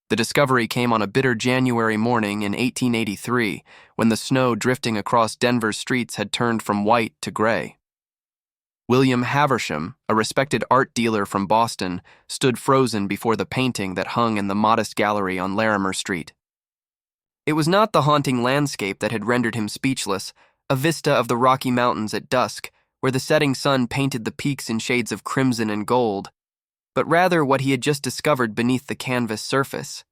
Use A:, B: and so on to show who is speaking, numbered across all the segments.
A: The discovery came on a bitter January morning in 1883, when the snow drifting across Denver's streets had turned from white to gray. William Haversham, a respected art dealer from Boston, stood frozen before the painting that hung in the modest gallery on Larimer Street. It was not the haunting landscape that had rendered him speechless, a vista of the Rocky Mountains at dusk, where the setting sun painted the peaks in shades of crimson and gold, but rather what he had just discovered beneath the canvas surface.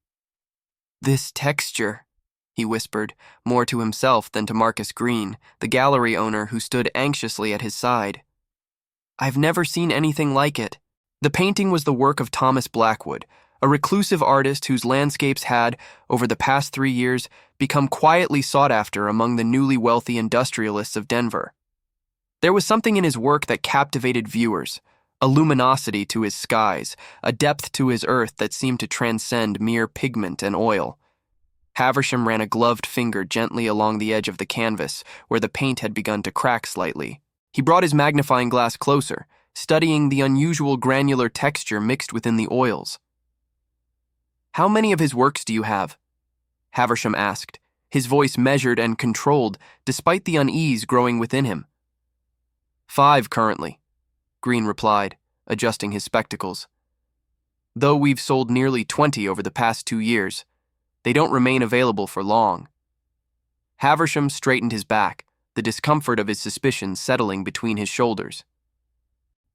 A: "This texture," he whispered, more to himself than to Marcus Green, the gallery owner who stood anxiously at his side. "I've never seen anything like it." The painting was the work of Thomas Blackwood, a reclusive artist whose landscapes had, over the past 3 years, become quietly sought after among the newly wealthy industrialists of Denver. There was something in his work that captivated viewers, a luminosity to his skies, a depth to his earth that seemed to transcend mere pigment and oil. Haversham ran a gloved finger gently along the edge of the canvas, where the paint had begun to crack slightly. He brought his magnifying glass closer, studying the unusual granular texture mixed within the oils. "How many of his works do you have?" Haversham asked, his voice measured and controlled despite the unease growing within him. "5 currently," Green replied, adjusting his spectacles. "Though we've sold nearly 20 over the past 2 years, they don't remain available for long." Haversham straightened his back, the discomfort of his suspicions settling between his shoulders.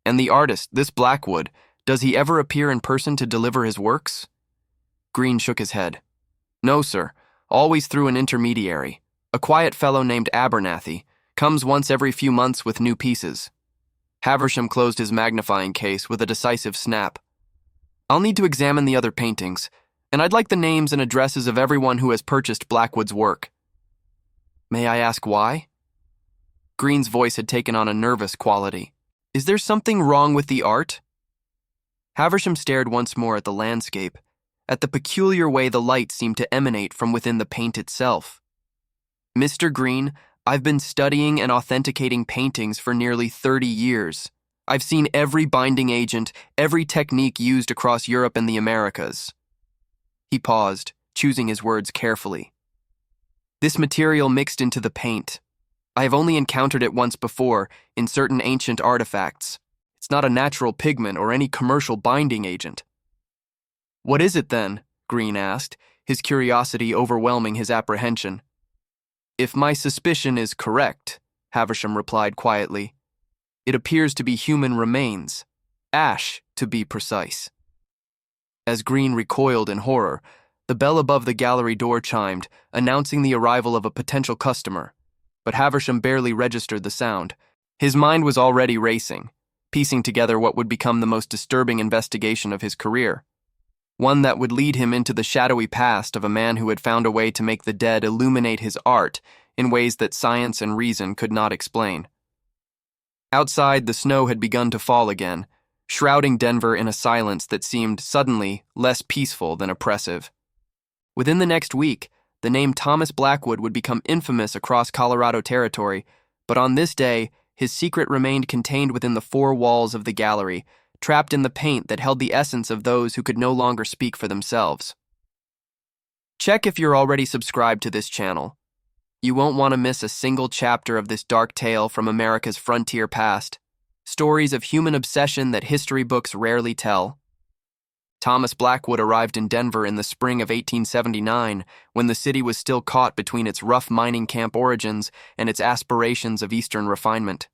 A: "And the artist, this Blackwood, does he ever appear in person to deliver his works?" Green shook his head. "No, sir, always through an intermediary. A quiet fellow named Abernathy, comes once every few months with new pieces." Haversham closed his magnifying case with a decisive snap. "I'll need to examine the other paintings, and I'd like the names and addresses of everyone who has purchased Blackwood's work." "May I ask why?" Green's voice had taken on a nervous quality. "Is there something wrong with the art?" Haversham stared once more at the landscape, at the peculiar way the light seemed to emanate from within the paint itself. "Mr. Green, I've been studying and authenticating paintings for nearly 30 years. I've seen every binding agent, every technique used across Europe and the Americas." He paused, choosing his words carefully. "This material mixed into the paint. I have only encountered it once before, in certain ancient artifacts. It's not a natural pigment or any commercial binding agent." "What is it then?" Green asked, his curiosity overwhelming his apprehension. "If my suspicion is correct," Haversham replied quietly, "it appears to be human remains. Ash, to be precise." As Green recoiled in horror, the bell above the gallery door chimed, announcing the arrival of a potential customer. But Haversham barely registered the sound. His mind was already racing, piecing together what would become the most disturbing investigation of his career. One that would lead him into the shadowy past of a man who had found a way to make the dead illuminate his art in ways that science and reason could not explain. Outside, the snow had begun to fall again, shrouding Denver in a silence that seemed suddenly less peaceful than oppressive. Within the next week, the name Thomas Blackwood would become infamous across Colorado territory, but on this day, his secret remained contained within the 4 walls of the gallery, trapped in the paint that held the essence of those who could no longer speak for themselves. Check if you're already subscribed to this channel. You won't want to miss a single chapter of this dark tale from America's frontier past, stories of human obsession that history books rarely tell. Thomas Blackwood arrived in Denver in the spring of 1879, when the city was still caught between its rough mining camp origins and its aspirations of Eastern refinement.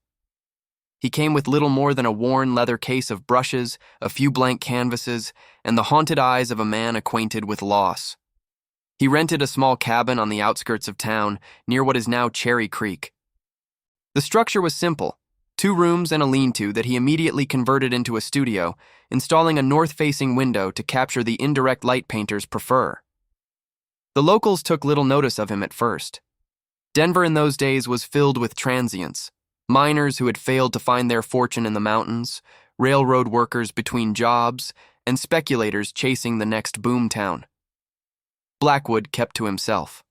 A: He came with little more than a worn leather case of brushes, a few blank canvases, and the haunted eyes of a man acquainted with loss. He rented a small cabin on the outskirts of town, near what is now Cherry Creek. The structure was simple, 2 rooms and a lean-to that he immediately converted into a studio, installing a north-facing window to capture the indirect light painters prefer. The locals took little notice of him at first. Denver in those days was filled with transients, miners who had failed to find their fortune in the mountains, railroad workers between jobs, and speculators chasing the next boom town. Blackwood kept to himself.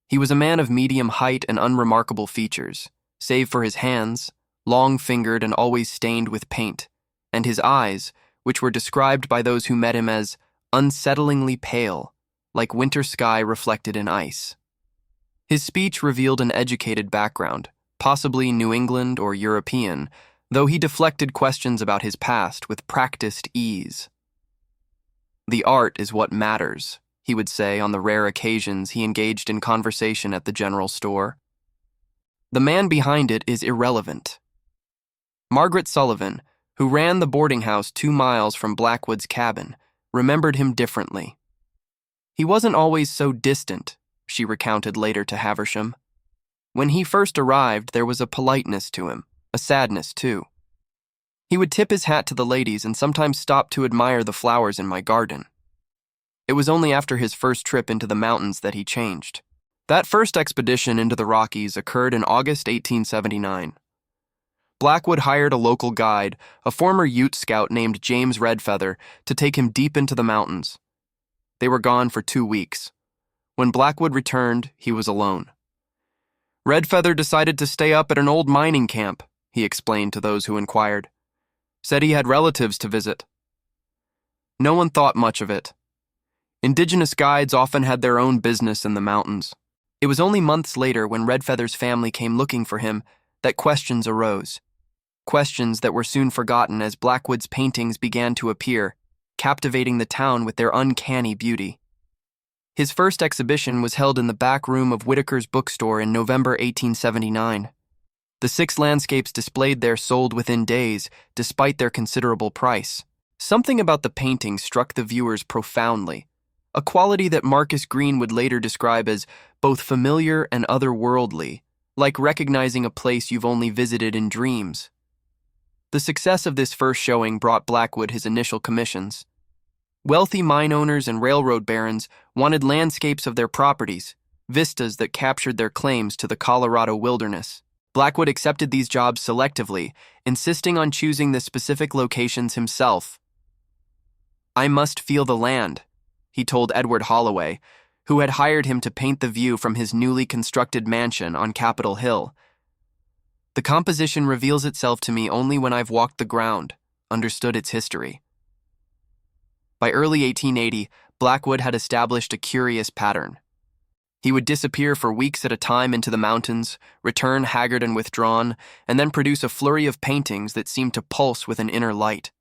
A: He was a man of medium height and unremarkable features, save for his hands, long-fingered and always stained with paint, and his eyes, which were described by those who met him as unsettlingly pale, like winter sky reflected in ice. His speech revealed an educated background, possibly New England or European, though he deflected questions about his past with practiced ease. "The art is what matters," he would say on the rare occasions he engaged in conversation at the general store. "The man behind it is irrelevant." Margaret Sullivan, who ran the boarding house 2 miles from Blackwood's cabin, remembered him differently. "He wasn't always so distant," she recounted later to Haversham. "When he first arrived, there was a politeness to him, a sadness too. He would tip his hat to the ladies and sometimes stop to admire the flowers in my garden. It was only after his first trip into the mountains that he changed." That first expedition into the Rockies occurred in August 1879. Blackwood hired a local guide, a former Ute scout named James Redfeather, to take him deep into the mountains. They were gone for 2 weeks. When Blackwood returned, he was alone. "Redfeather decided to stay up at an old mining camp," he explained to those who inquired. "Said he had relatives to visit." No one thought much of it. Indigenous guides often had their own business in the mountains. It was only months later, when Redfeather's family came looking for him, that questions arose. Questions that were soon forgotten as Blackwood's paintings began to appear, captivating the town with their uncanny beauty. His first exhibition was held in the back room of Whitaker's bookstore in November 1879. The 6 landscapes displayed there sold within days, despite their considerable price. Something about the paintings struck the viewers profoundly, a quality that Marcus Green would later describe as both familiar and otherworldly, like recognizing a place you've only visited in dreams. The success of this first showing brought Blackwood his initial commissions. Wealthy mine owners and railroad barons wanted landscapes of their properties, vistas that captured their claims to the Colorado wilderness. Blackwood accepted these jobs selectively, insisting on choosing the specific locations himself. "I must feel the land," he told Edward Holloway, who had hired him to paint the view from his newly constructed mansion on Capitol Hill. "The composition reveals itself to me only when I've walked the ground, understood its history." By early 1880, Blackwood had established a curious pattern. He would disappear for weeks at a time into the mountains, return haggard and withdrawn, and then produce a flurry of paintings that seemed to pulse with an inner light.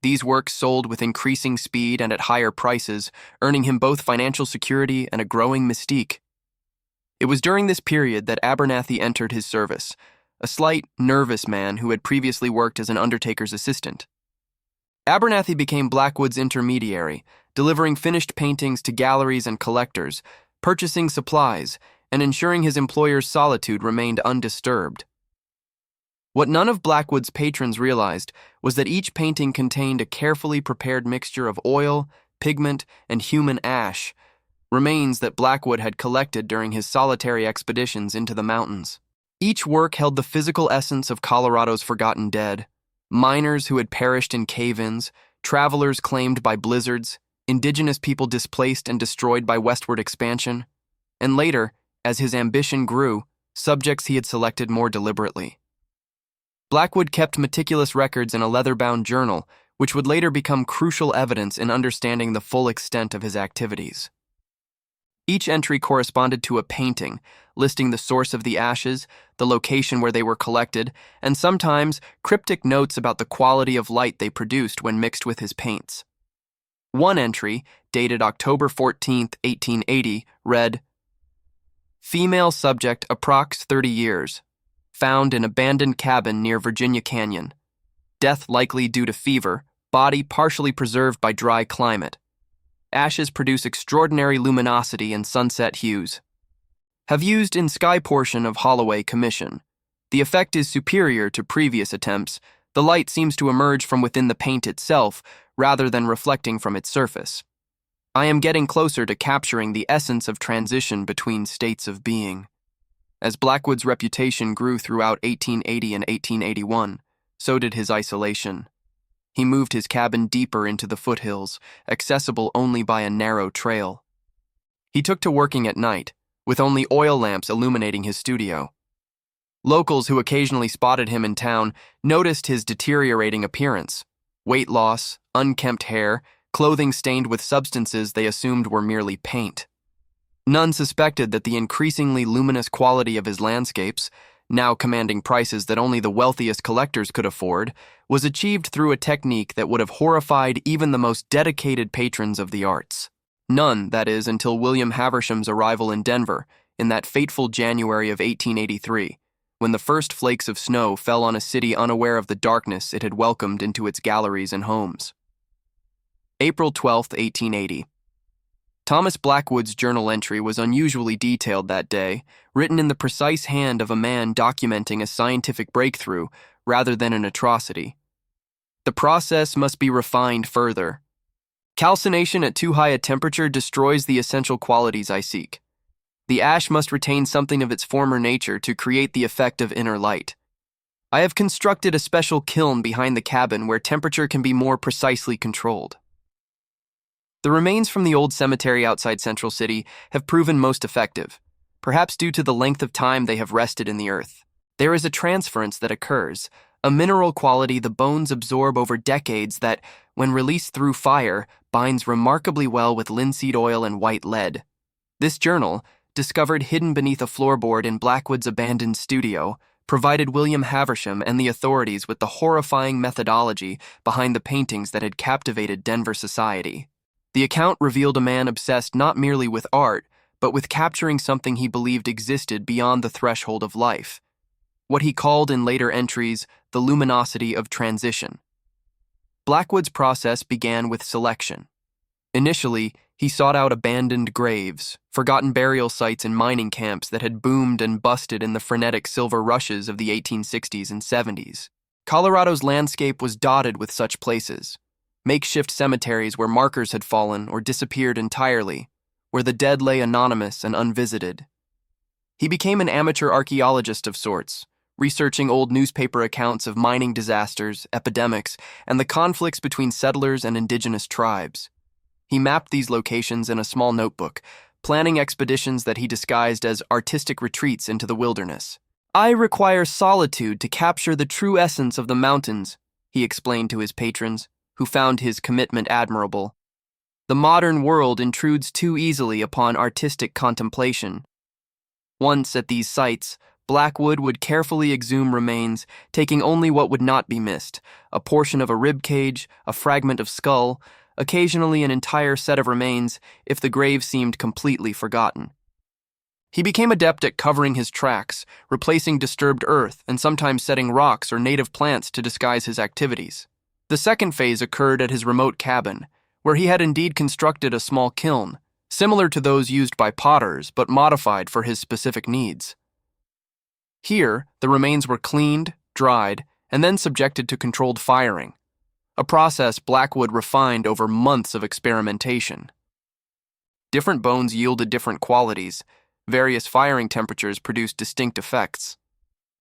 A: These works sold with increasing speed and at higher prices, earning him both financial security and a growing mystique. It was during this period that Abernathy entered his service, a slight, nervous man who had previously worked as an undertaker's assistant. Abernathy became Blackwood's intermediary, delivering finished paintings to galleries and collectors, purchasing supplies, and ensuring his employer's solitude remained undisturbed. What none of Blackwood's patrons realized was that each painting contained a carefully prepared mixture of oil, pigment, and human ash, remains that Blackwood had collected during his solitary expeditions into the mountains. Each work held the physical essence of Colorado's forgotten dead: miners who had perished in cave-ins, travelers claimed by blizzards, indigenous people displaced and destroyed by westward expansion, and later, as his ambition grew, subjects he had selected more deliberately. Blackwood kept meticulous records in a leather-bound journal, which would later become crucial evidence in understanding the full extent of his activities. Each entry corresponded to a painting, listing the source of the ashes, the location where they were collected, and sometimes cryptic notes about the quality of light they produced when mixed with his paints. One entry, dated October 14, 1880, read, "Female subject approx 30 years. Found in abandoned cabin near Virginia Canyon. Death likely due to fever, body partially preserved by dry climate. Ashes produce extraordinary luminosity and sunset hues. Have used in sky portion of Holloway commission. The effect is superior to previous attempts. The light seems to emerge from within the paint itself rather than reflecting from its surface. I am getting closer to capturing the essence of transition between states of being." As Blackwood's reputation grew throughout 1880 and 1881, so did his isolation. He moved his cabin deeper into the foothills, accessible only by a narrow trail. He took to working at night, with only oil lamps illuminating his studio. Locals who occasionally spotted him in town noticed his deteriorating appearance: weight loss, unkempt hair, clothing stained with substances they assumed were merely paint. None suspected that the increasingly luminous quality of his landscapes, now commanding prices that only the wealthiest collectors could afford, was achieved through a technique that would have horrified even the most dedicated patrons of the arts. None, that is, until William Haversham's arrival in Denver in that fateful January of 1883, when the first flakes of snow fell on a city unaware of the darkness it had welcomed into its galleries and homes. April 12, 1880. Thomas Blackwood's journal entry was unusually detailed that day, written in the precise hand of a man documenting a scientific breakthrough rather than an atrocity. The process must be refined further. Calcination at too high a temperature destroys the essential qualities I seek. The ash must retain something of its former nature to create the effect of inner light. I have constructed a special kiln behind the cabin where temperature can be more precisely controlled. The remains from the old cemetery outside Central City have proven most effective, perhaps due to the length of time they have rested in the earth. There is a transference that occurs, a mineral quality the bones absorb over decades that, when released through fire, binds remarkably well with linseed oil and white lead. This journal, discovered hidden beneath a floorboard in Blackwood's abandoned studio, provided William Haversham and the authorities with the horrifying methodology behind the paintings that had captivated Denver society. The account revealed a man obsessed not merely with art, but with capturing something he believed existed beyond the threshold of life, what he called in later entries the luminosity of transition. Blackwood's process began with selection. Initially, he sought out abandoned graves, forgotten burial sites in mining camps that had boomed and busted in the frenetic silver rushes of the 1860s and 70s. Colorado's landscape was dotted with such places, makeshift cemeteries where markers had fallen or disappeared entirely, where the dead lay anonymous and unvisited. He became an amateur archaeologist of sorts, researching old newspaper accounts of mining disasters, epidemics, and the conflicts between settlers and indigenous tribes. He mapped these locations in a small notebook, planning expeditions that he disguised as artistic retreats into the wilderness. "I require solitude to capture the true essence of the mountains," he explained to his patrons, who found his commitment admirable. "The modern world intrudes too easily upon artistic contemplation." Once at these sites, Blackwood would carefully exhume remains, taking only what would not be missed: a portion of a rib cage, a fragment of skull, occasionally an entire set of remains if the grave seemed completely forgotten. He became adept at covering his tracks, replacing disturbed earth, and sometimes setting rocks or native plants to disguise his activities. The second phase occurred at his remote cabin, where he had indeed constructed a small kiln, similar to those used by potters but modified for his specific needs. Here, the remains were cleaned, dried, and then subjected to controlled firing, a process Blackwood refined over months of experimentation. Different bones yielded different qualities. Various firing temperatures produced distinct effects.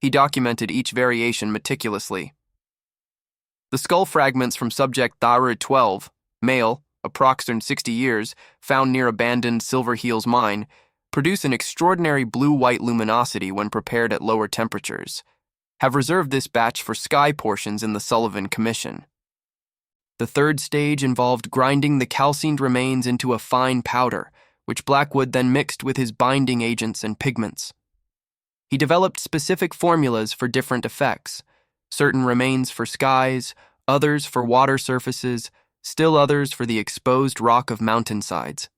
A: He documented each variation meticulously. The skull fragments from subject Daru 12, male, approximately 60 years, found near abandoned Silver Heels mine, produce an extraordinary blue-white luminosity when prepared at lower temperatures. Have reserved this batch for sky portions in the Sullivan Commission. The third stage involved grinding the calcined remains into a fine powder, which Blackwood then mixed with his binding agents and pigments. He developed specific formulas for different effects, certain remains for skies, others for water surfaces, still others for the exposed rock of mountainsides.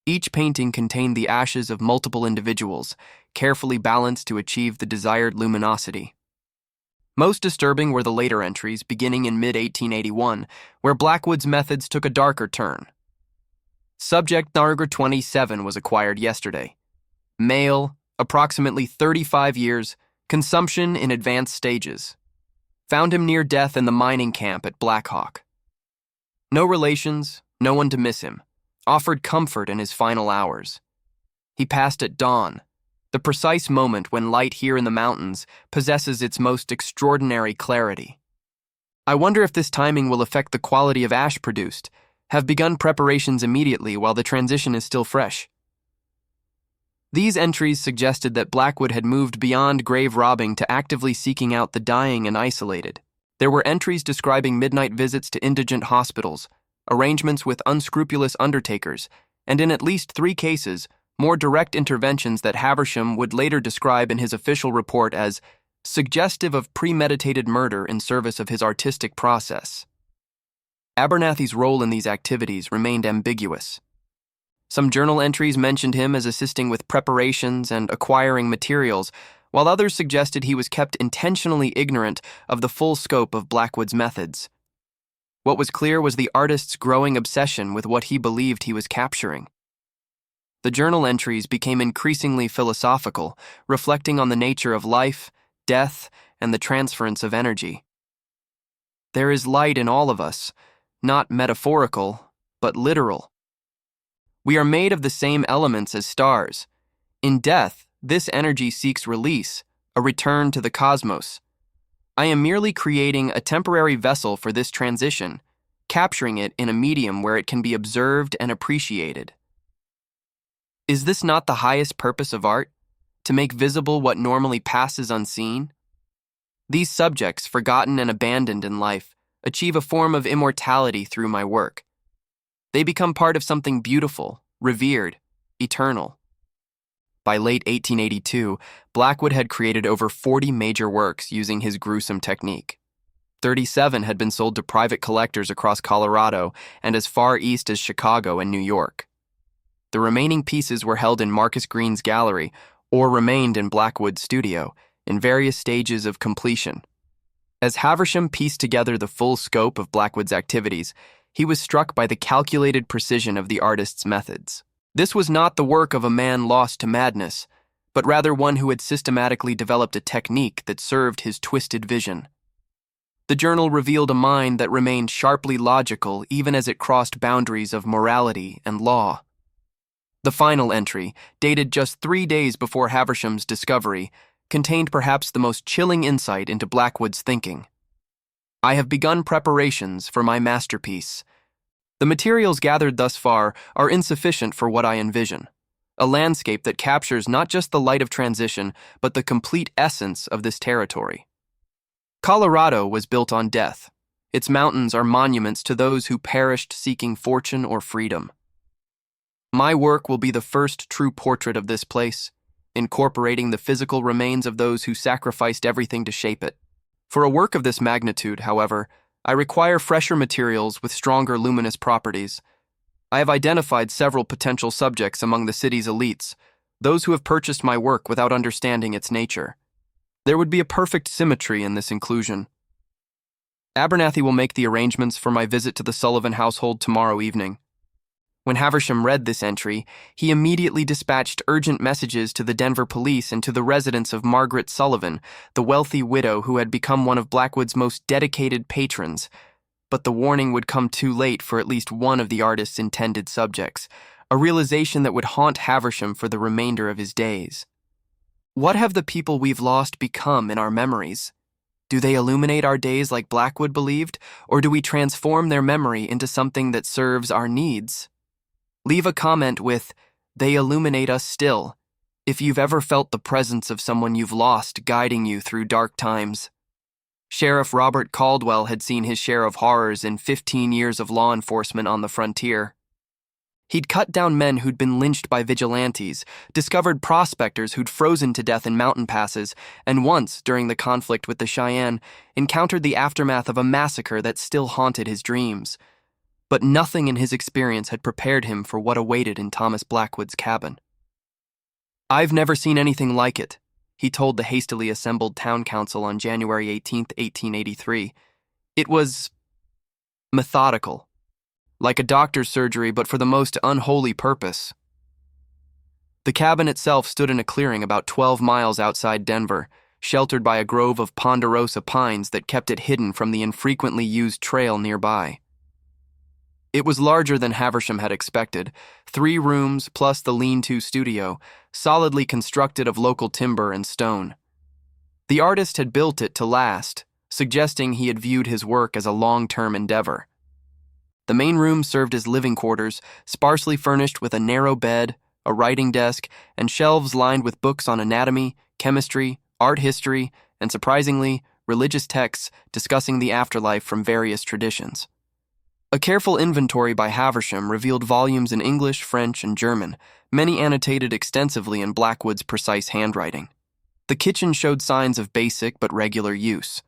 A: Each painting contained the ashes of multiple individuals, carefully balanced to achieve the desired luminosity. Most disturbing were the later entries, beginning in mid-1881, where Blackwood's methods took a darker turn. Subject Narger 27 was acquired yesterday. Male, approximately 35 years, consumption in advanced stages. Found him near death in the mining camp at Black Hawk. No relations, no one to miss him. Offered comfort in his final hours. He passed at dawn, the precise moment when light here in the mountains possesses its most extraordinary clarity. I wonder if this timing will affect the quality of ash produced. Have begun preparations immediately while the transition is still fresh. These entries suggested that Blackwood had moved beyond grave robbing to actively seeking out the dying and isolated. There were entries describing midnight visits to indigent hospitals, arrangements with unscrupulous undertakers, and in at least 3 cases, more direct interventions that Haversham would later describe in his official report as suggestive of premeditated murder in service of his artistic process. Abernathy's role in these activities remained ambiguous. Some journal entries mentioned him as assisting with preparations and acquiring materials, while others suggested he was kept intentionally ignorant of the full scope of Blackwood's methods. What was clear was the artist's growing obsession with what he believed he was capturing. The journal entries became increasingly philosophical, reflecting on the nature of life, death, and the transference of energy. There is light in all of us, not metaphorical, but literal. We are made of the same elements as stars. In death, this energy seeks release, a return to the cosmos. I am merely creating a temporary vessel for this transition, capturing it in a medium where it can be observed and appreciated. Is this not the highest purpose of art? To make visible what normally passes unseen? These subjects, forgotten and abandoned in life, achieve a form of immortality through my work. They become part of something beautiful, revered, eternal. By late 1882, Blackwood had created over 40 major works using his gruesome technique. 37 had been sold to private collectors across Colorado and as far east as Chicago and New York. The remaining pieces were held in Marcus Green's gallery or remained in Blackwood's studio in various stages of completion. As Haversham pieced together the full scope of Blackwood's activities, he was struck by the calculated precision of the artist's methods. This was not the work of a man lost to madness, but rather one who had systematically developed a technique that served his twisted vision. The journal revealed a mind that remained sharply logical even as it crossed boundaries of morality and law. The final entry, dated just 3 days before Haversham's discovery, contained perhaps the most chilling insight into Blackwood's thinking. I have begun preparations for my masterpiece. The materials gathered thus far are insufficient for what I envision, a landscape that captures not just the light of transition, but the complete essence of this territory. Colorado was built on death. Its mountains are monuments to those who perished seeking fortune or freedom. My work will be the first true portrait of this place, incorporating the physical remains of those who sacrificed everything to shape it. For a work of this magnitude, however, I require fresher materials with stronger luminous properties. I have identified several potential subjects among the city's elites, those who have purchased my work without understanding its nature. There would be a perfect symmetry in this inclusion. Abernathy will make the arrangements for my visit to the Sullivan household tomorrow evening. When Haversham read this entry, he immediately dispatched urgent messages to the Denver police and to the residence of Margaret Sullivan, the wealthy widow who had become one of Blackwood's most dedicated patrons. But the warning would come too late for at least one of the artist's intended subjects, a realization that would haunt Haversham for the remainder of his days. What have the people we've lost become in our memories? Do they illuminate our days like Blackwood believed, or do we transform their memory into something that serves our needs? Leave a comment with, "They illuminate us still," if you've ever felt the presence of someone you've lost guiding you through dark times. Sheriff Robert Caldwell had seen his share of horrors in 15 years of law enforcement on the frontier. He'd cut down men who'd been lynched by vigilantes, discovered prospectors who'd frozen to death in mountain passes, and once, during the conflict with the Cheyenne, encountered the aftermath of a massacre that still haunted his dreams. But nothing in his experience had prepared him for what awaited in Thomas Blackwood's cabin. "I've never seen anything like it," he told the hastily assembled town council on January 18, 1883. "It was methodical, like a doctor's surgery, but for the most unholy purpose." The cabin itself stood in a clearing about 12 miles outside Denver, sheltered by a grove of ponderosa pines that kept it hidden from the infrequently used trail nearby. It was larger than Haversham had expected, 3 rooms plus the lean-to studio, solidly constructed of local timber and stone. The artist had built it to last, suggesting he had viewed his work as a long-term endeavor. The main room served as living quarters, sparsely furnished with a narrow bed, a writing desk, and shelves lined with books on anatomy, chemistry, art history, and surprisingly, religious texts discussing the afterlife from various traditions. A careful inventory by Haversham revealed volumes in English, French, and German, many annotated extensively in Blackwood's precise handwriting. The kitchen showed signs of basic but regular use.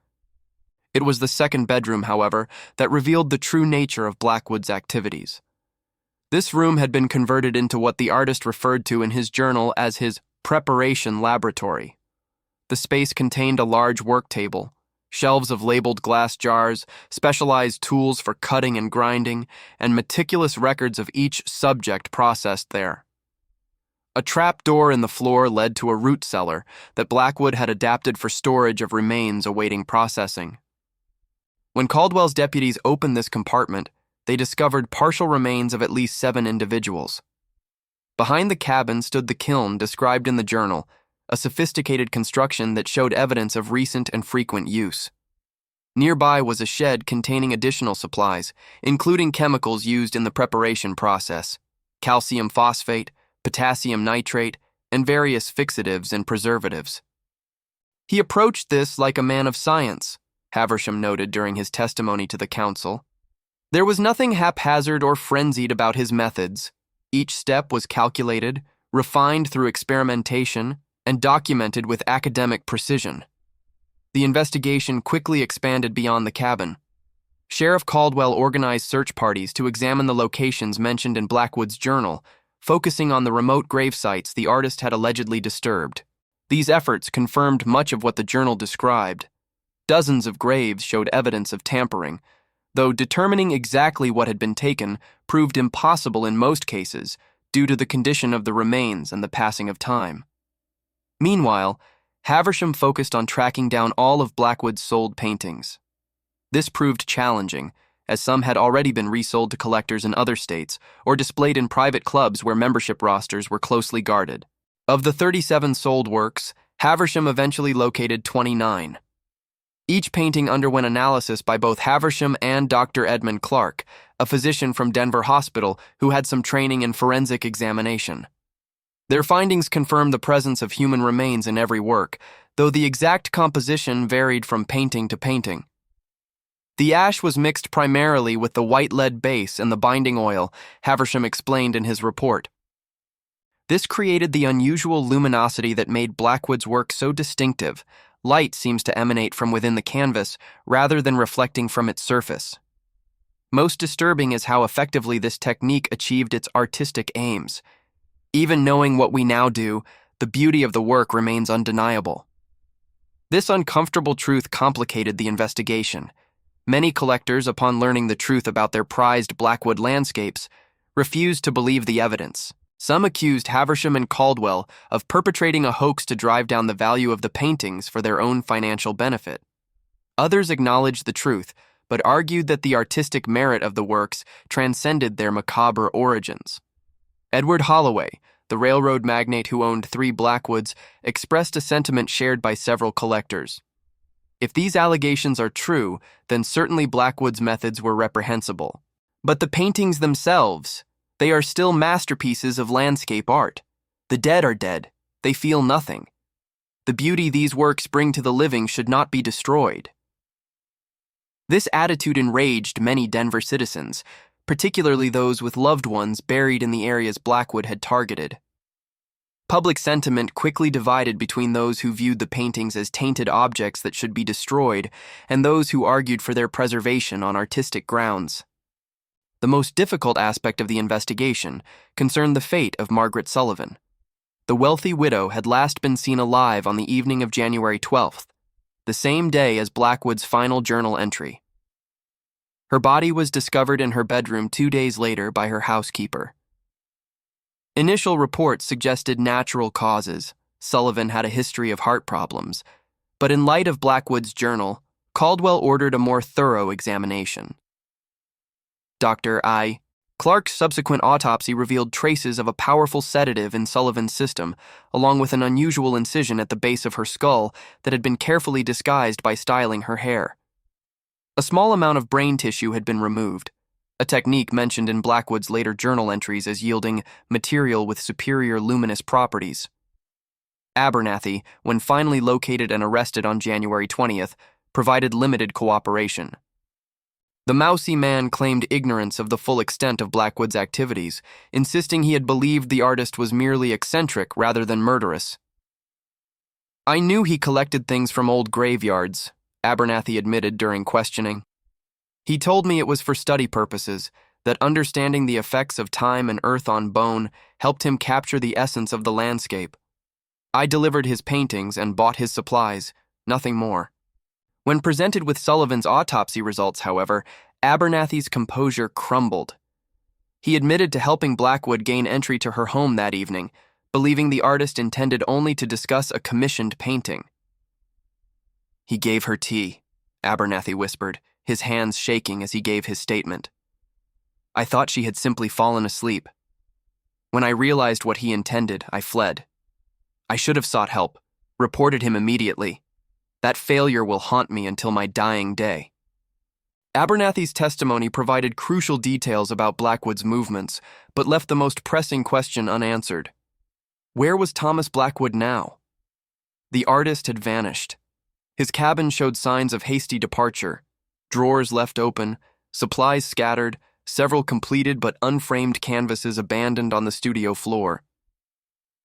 A: It was the second bedroom, however, that revealed the true nature of Blackwood's activities. This room had been converted into what the artist referred to in his journal as his preparation laboratory. The space contained a large work table, shelves of labeled glass jars, specialized tools for cutting and grinding, and meticulous records of each subject processed there. A trap door in the floor led to a root cellar that Blackwood had adapted for storage of remains awaiting processing. When Caldwell's deputies opened this compartment, they discovered partial remains of at least 7 individuals. Behind the cabin stood the kiln described in the journal, a sophisticated construction that showed evidence of recent and frequent use. Nearby was a shed containing additional supplies, including chemicals used in the preparation process: calcium phosphate, potassium nitrate, and various fixatives and preservatives. He approached this like a man of science, Haversham noted during his testimony to the council. There was nothing haphazard or frenzied about his methods. Each step was calculated, refined through experimentation, and documented with academic precision. The investigation quickly expanded beyond the cabin. Sheriff Caldwell organized search parties to examine the locations mentioned in Blackwood's journal, focusing on the remote grave sites the artist had allegedly disturbed. These efforts confirmed much of what the journal described. Dozens of graves showed evidence of tampering, though determining exactly what had been taken proved impossible in most cases due to the condition of the remains and the passing of time. Meanwhile, Haversham focused on tracking down all of Blackwood's sold paintings. This proved challenging, as some had already been resold to collectors in other states or displayed in private clubs where membership rosters were closely guarded. Of the 37 sold works, Haversham eventually located 29. Each painting underwent analysis by both Haversham and Dr. Edmund Clark, a physician from Denver Hospital who had some training in forensic examination. Their findings confirmed the presence of human remains in every work, though the exact composition varied from painting to painting. The ash was mixed primarily with the white lead base and the binding oil, Haversham explained in his report. This created the unusual luminosity that made Blackwood's work so distinctive. Light seems to emanate from within the canvas rather than reflecting from its surface. Most disturbing is how effectively this technique achieved its artistic aims. Even knowing what we now do, the beauty of the work remains undeniable. This uncomfortable truth complicated the investigation. Many collectors, upon learning the truth about their prized Blackwood landscapes, refused to believe the evidence. Some accused Haversham and Caldwell of perpetrating a hoax to drive down the value of the paintings for their own financial benefit. Others acknowledged the truth, but argued that the artistic merit of the works transcended their macabre origins. Edward Holloway, the railroad magnate who owned 3 Blackwoods, expressed a sentiment shared by several collectors. If these allegations are true, then certainly Blackwood's methods were reprehensible. But the paintings themselves, they are still masterpieces of landscape art. The dead are dead. They feel nothing. The beauty these works bring to the living should not be destroyed. This attitude enraged many Denver citizens, particularly those with loved ones buried in the areas Blackwood had targeted. Public sentiment quickly divided between those who viewed the paintings as tainted objects that should be destroyed and those who argued for their preservation on artistic grounds. The most difficult aspect of the investigation concerned the fate of Margaret Sullivan. The wealthy widow had last been seen alive on the evening of January 12th, the same day as Blackwood's final journal entry. Her body was discovered in her bedroom 2 days later by her housekeeper. Initial reports suggested natural causes. Sullivan had a history of heart problems, but in light of Blackwood's journal, Caldwell ordered a more thorough examination. Dr. I. Clark's subsequent autopsy revealed traces of a powerful sedative in Sullivan's system, along with an unusual incision at the base of her skull that had been carefully disguised by styling her hair. A small amount of brain tissue had been removed, a technique mentioned in Blackwood's later journal entries as yielding material with superior luminous properties. Abernathy, when finally located and arrested on January 20th, provided limited cooperation. The mousy man claimed ignorance of the full extent of Blackwood's activities, insisting he had believed the artist was merely eccentric rather than murderous. "I knew he collected things from old graveyards," Abernathy admitted during questioning. "He told me it was for study purposes, that understanding the effects of time and earth on bone helped him capture the essence of the landscape. I delivered his paintings and bought his supplies, nothing more." When presented with Sullivan's autopsy results, however, Abernathy's composure crumbled. He admitted to helping Blackwood gain entry to her home that evening, believing the artist intended only to discuss a commissioned painting. "He gave her tea," Abernathy whispered, his hands shaking as he gave his statement. "I thought she had simply fallen asleep. When I realized what he intended, I fled. I should have sought help, reported him immediately. That failure will haunt me until my dying day." Abernathy's testimony provided crucial details about Blackwood's movements, but left the most pressing question unanswered. Where was Thomas Blackwood now? The artist had vanished. His cabin showed signs of hasty departure, drawers left open, supplies scattered, several completed but unframed canvases abandoned on the studio floor.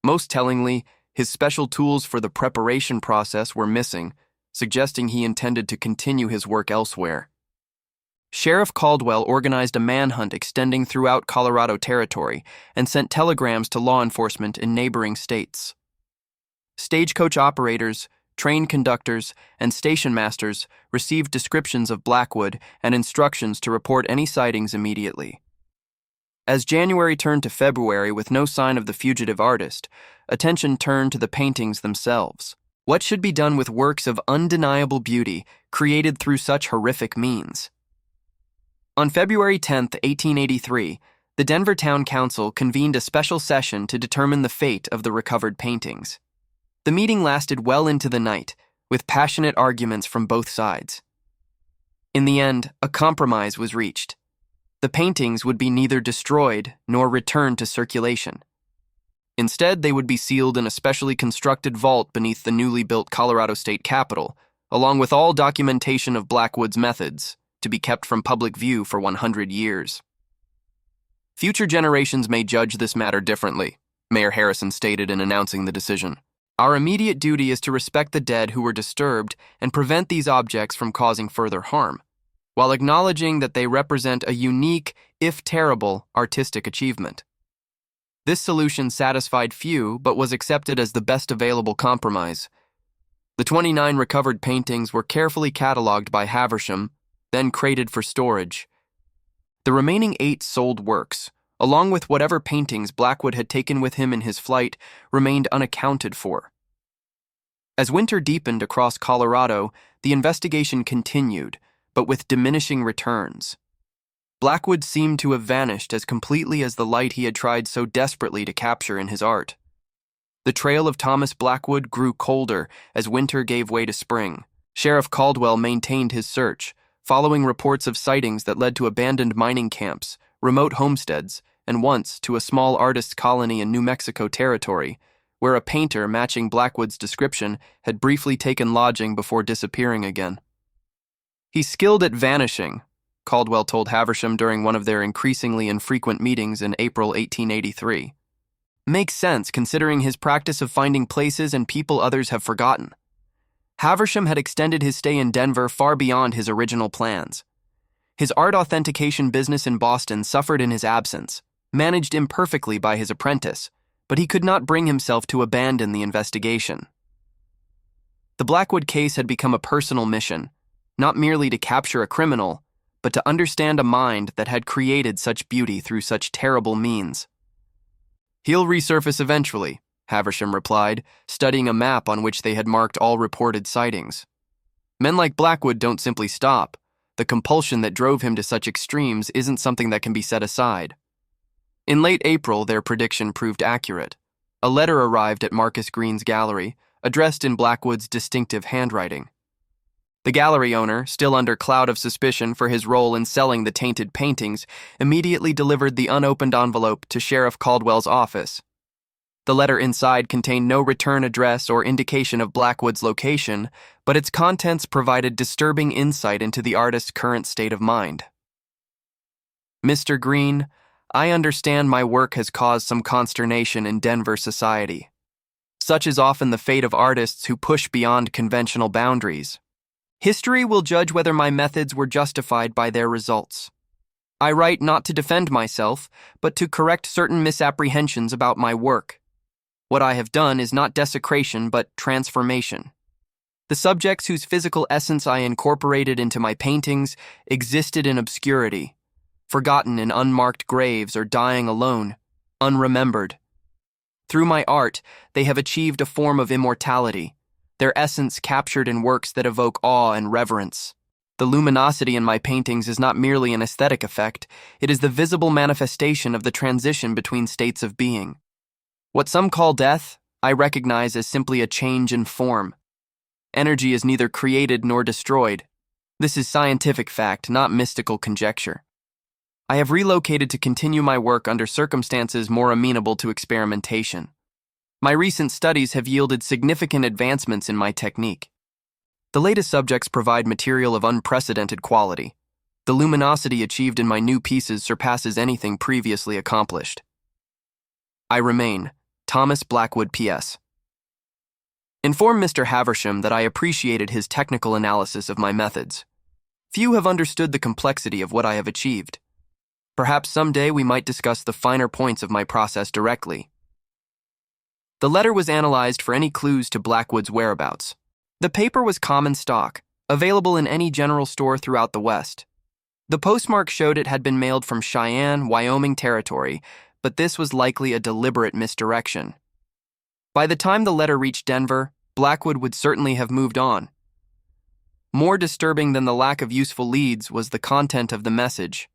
A: Most tellingly, his special tools for the preparation process were missing, suggesting he intended to continue his work elsewhere. Sheriff Caldwell organized a manhunt extending throughout Colorado Territory and sent telegrams to law enforcement in neighboring states. Stagecoach operators, train conductors, and station masters received descriptions of Blackwood and instructions to report any sightings immediately. As January turned to February with no sign of the fugitive artist, attention turned to the paintings themselves. What should be done with works of undeniable beauty created through such horrific means? On February 10, 1883, the Denver Town Council convened a special session to determine the fate of the recovered paintings. The meeting lasted well into the night, with passionate arguments from both sides. In the end, a compromise was reached. The paintings would be neither destroyed nor returned to circulation. Instead, they would be sealed in a specially constructed vault beneath the newly built Colorado State Capitol, along with all documentation of Blackwood's methods, to be kept from public view for 100 years. "Future generations may judge this matter differently," Mayor Harrison stated in announcing the decision. "Our immediate duty is to respect the dead who were disturbed and prevent these objects from causing further harm, while acknowledging that they represent a unique, if terrible, artistic achievement." This solution satisfied few, but was accepted as the best available compromise. The 29 recovered paintings were carefully cataloged by Haversham, then crated for storage. The remaining 8 sold works, along with whatever paintings Blackwood had taken with him in his flight, remained unaccounted for. As winter deepened across Colorado, the investigation continued, but with diminishing returns. Blackwood seemed to have vanished as completely as the light he had tried so desperately to capture in his art. The trail of Thomas Blackwood grew colder as winter gave way to spring. Sheriff Caldwell maintained his search, following reports of sightings that led to abandoned mining camps, remote homesteads, and once to a small artist colony in New Mexico Territory, where a painter matching Blackwood's description had briefly taken lodging before disappearing again. "He's skilled at vanishing," Caldwell told Haversham during one of their increasingly infrequent meetings in April 1883. "Makes sense considering his practice of finding places and people others have forgotten." Haversham had extended his stay in Denver far beyond his original plans. His art authentication business in Boston suffered in his absence, managed imperfectly by his apprentice, but he could not bring himself to abandon the investigation. The Blackwood case had become a personal mission, not merely to capture a criminal, but to understand a mind that had created such beauty through such terrible means. "He'll resurface eventually," Haversham replied, studying a map on which they had marked all reported sightings. "Men like Blackwood don't simply stop. The compulsion that drove him to such extremes isn't something that can be set aside." In late April, their prediction proved accurate. A letter arrived at Marcus Green's gallery, addressed in Blackwood's distinctive handwriting. The gallery owner, still under cloud of suspicion for his role in selling the tainted paintings, immediately delivered the unopened envelope to Sheriff Caldwell's office. The letter inside contained no return address or indication of Blackwood's location, but its contents provided disturbing insight into the artist's current state of mind. Mr. Green, I understand my work has caused some consternation in Denver society. Such is often the fate of artists who push beyond conventional boundaries. History will judge whether my methods were justified by their results. I write not to defend myself, but to correct certain misapprehensions about my work. What I have done is not desecration, but transformation. The subjects whose physical essence I incorporated into my paintings existed in obscurity, forgotten in unmarked graves or dying alone, unremembered. Through my art, they have achieved a form of immortality, their essence captured in works that evoke awe and reverence. The luminosity in my paintings is not merely an aesthetic effect, it is the visible manifestation of the transition between states of being. What some call death, I recognize as simply a change in form. Energy is neither created nor destroyed. This is scientific fact, not mystical conjecture. I have relocated to continue my work under circumstances more amenable to experimentation. My recent studies have yielded significant advancements in my technique. The latest subjects provide material of unprecedented quality. The luminosity achieved in my new pieces surpasses anything previously accomplished. I remain, Thomas Blackwood, P.S. Inform Mr. Haversham that I appreciated his technical analysis of my methods. Few have understood the complexity of what I have achieved. Perhaps someday we might discuss the finer points of my process directly. The letter was analyzed for any clues to Blackwood's whereabouts. The paper was common stock, available in any general store throughout the West. The postmark showed it had been mailed from Cheyenne, Wyoming territory, but this was likely a deliberate misdirection. By the time the letter reached Denver, Blackwood would certainly have moved on. More disturbing than the lack of useful leads was the content of the message.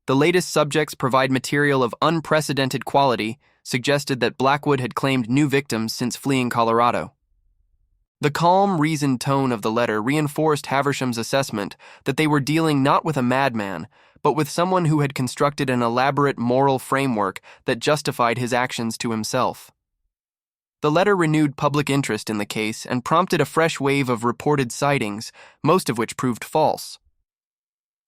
A: The latest subjects provide material of unprecedented quality, suggested that Blackwood had claimed new victims since fleeing Colorado. The calm, reasoned tone of the letter reinforced Haversham's assessment that they were dealing not with a madman, but with someone who had constructed an elaborate moral framework that justified his actions to himself. The letter renewed public interest in the case and prompted a fresh wave of reported sightings, most of which proved false.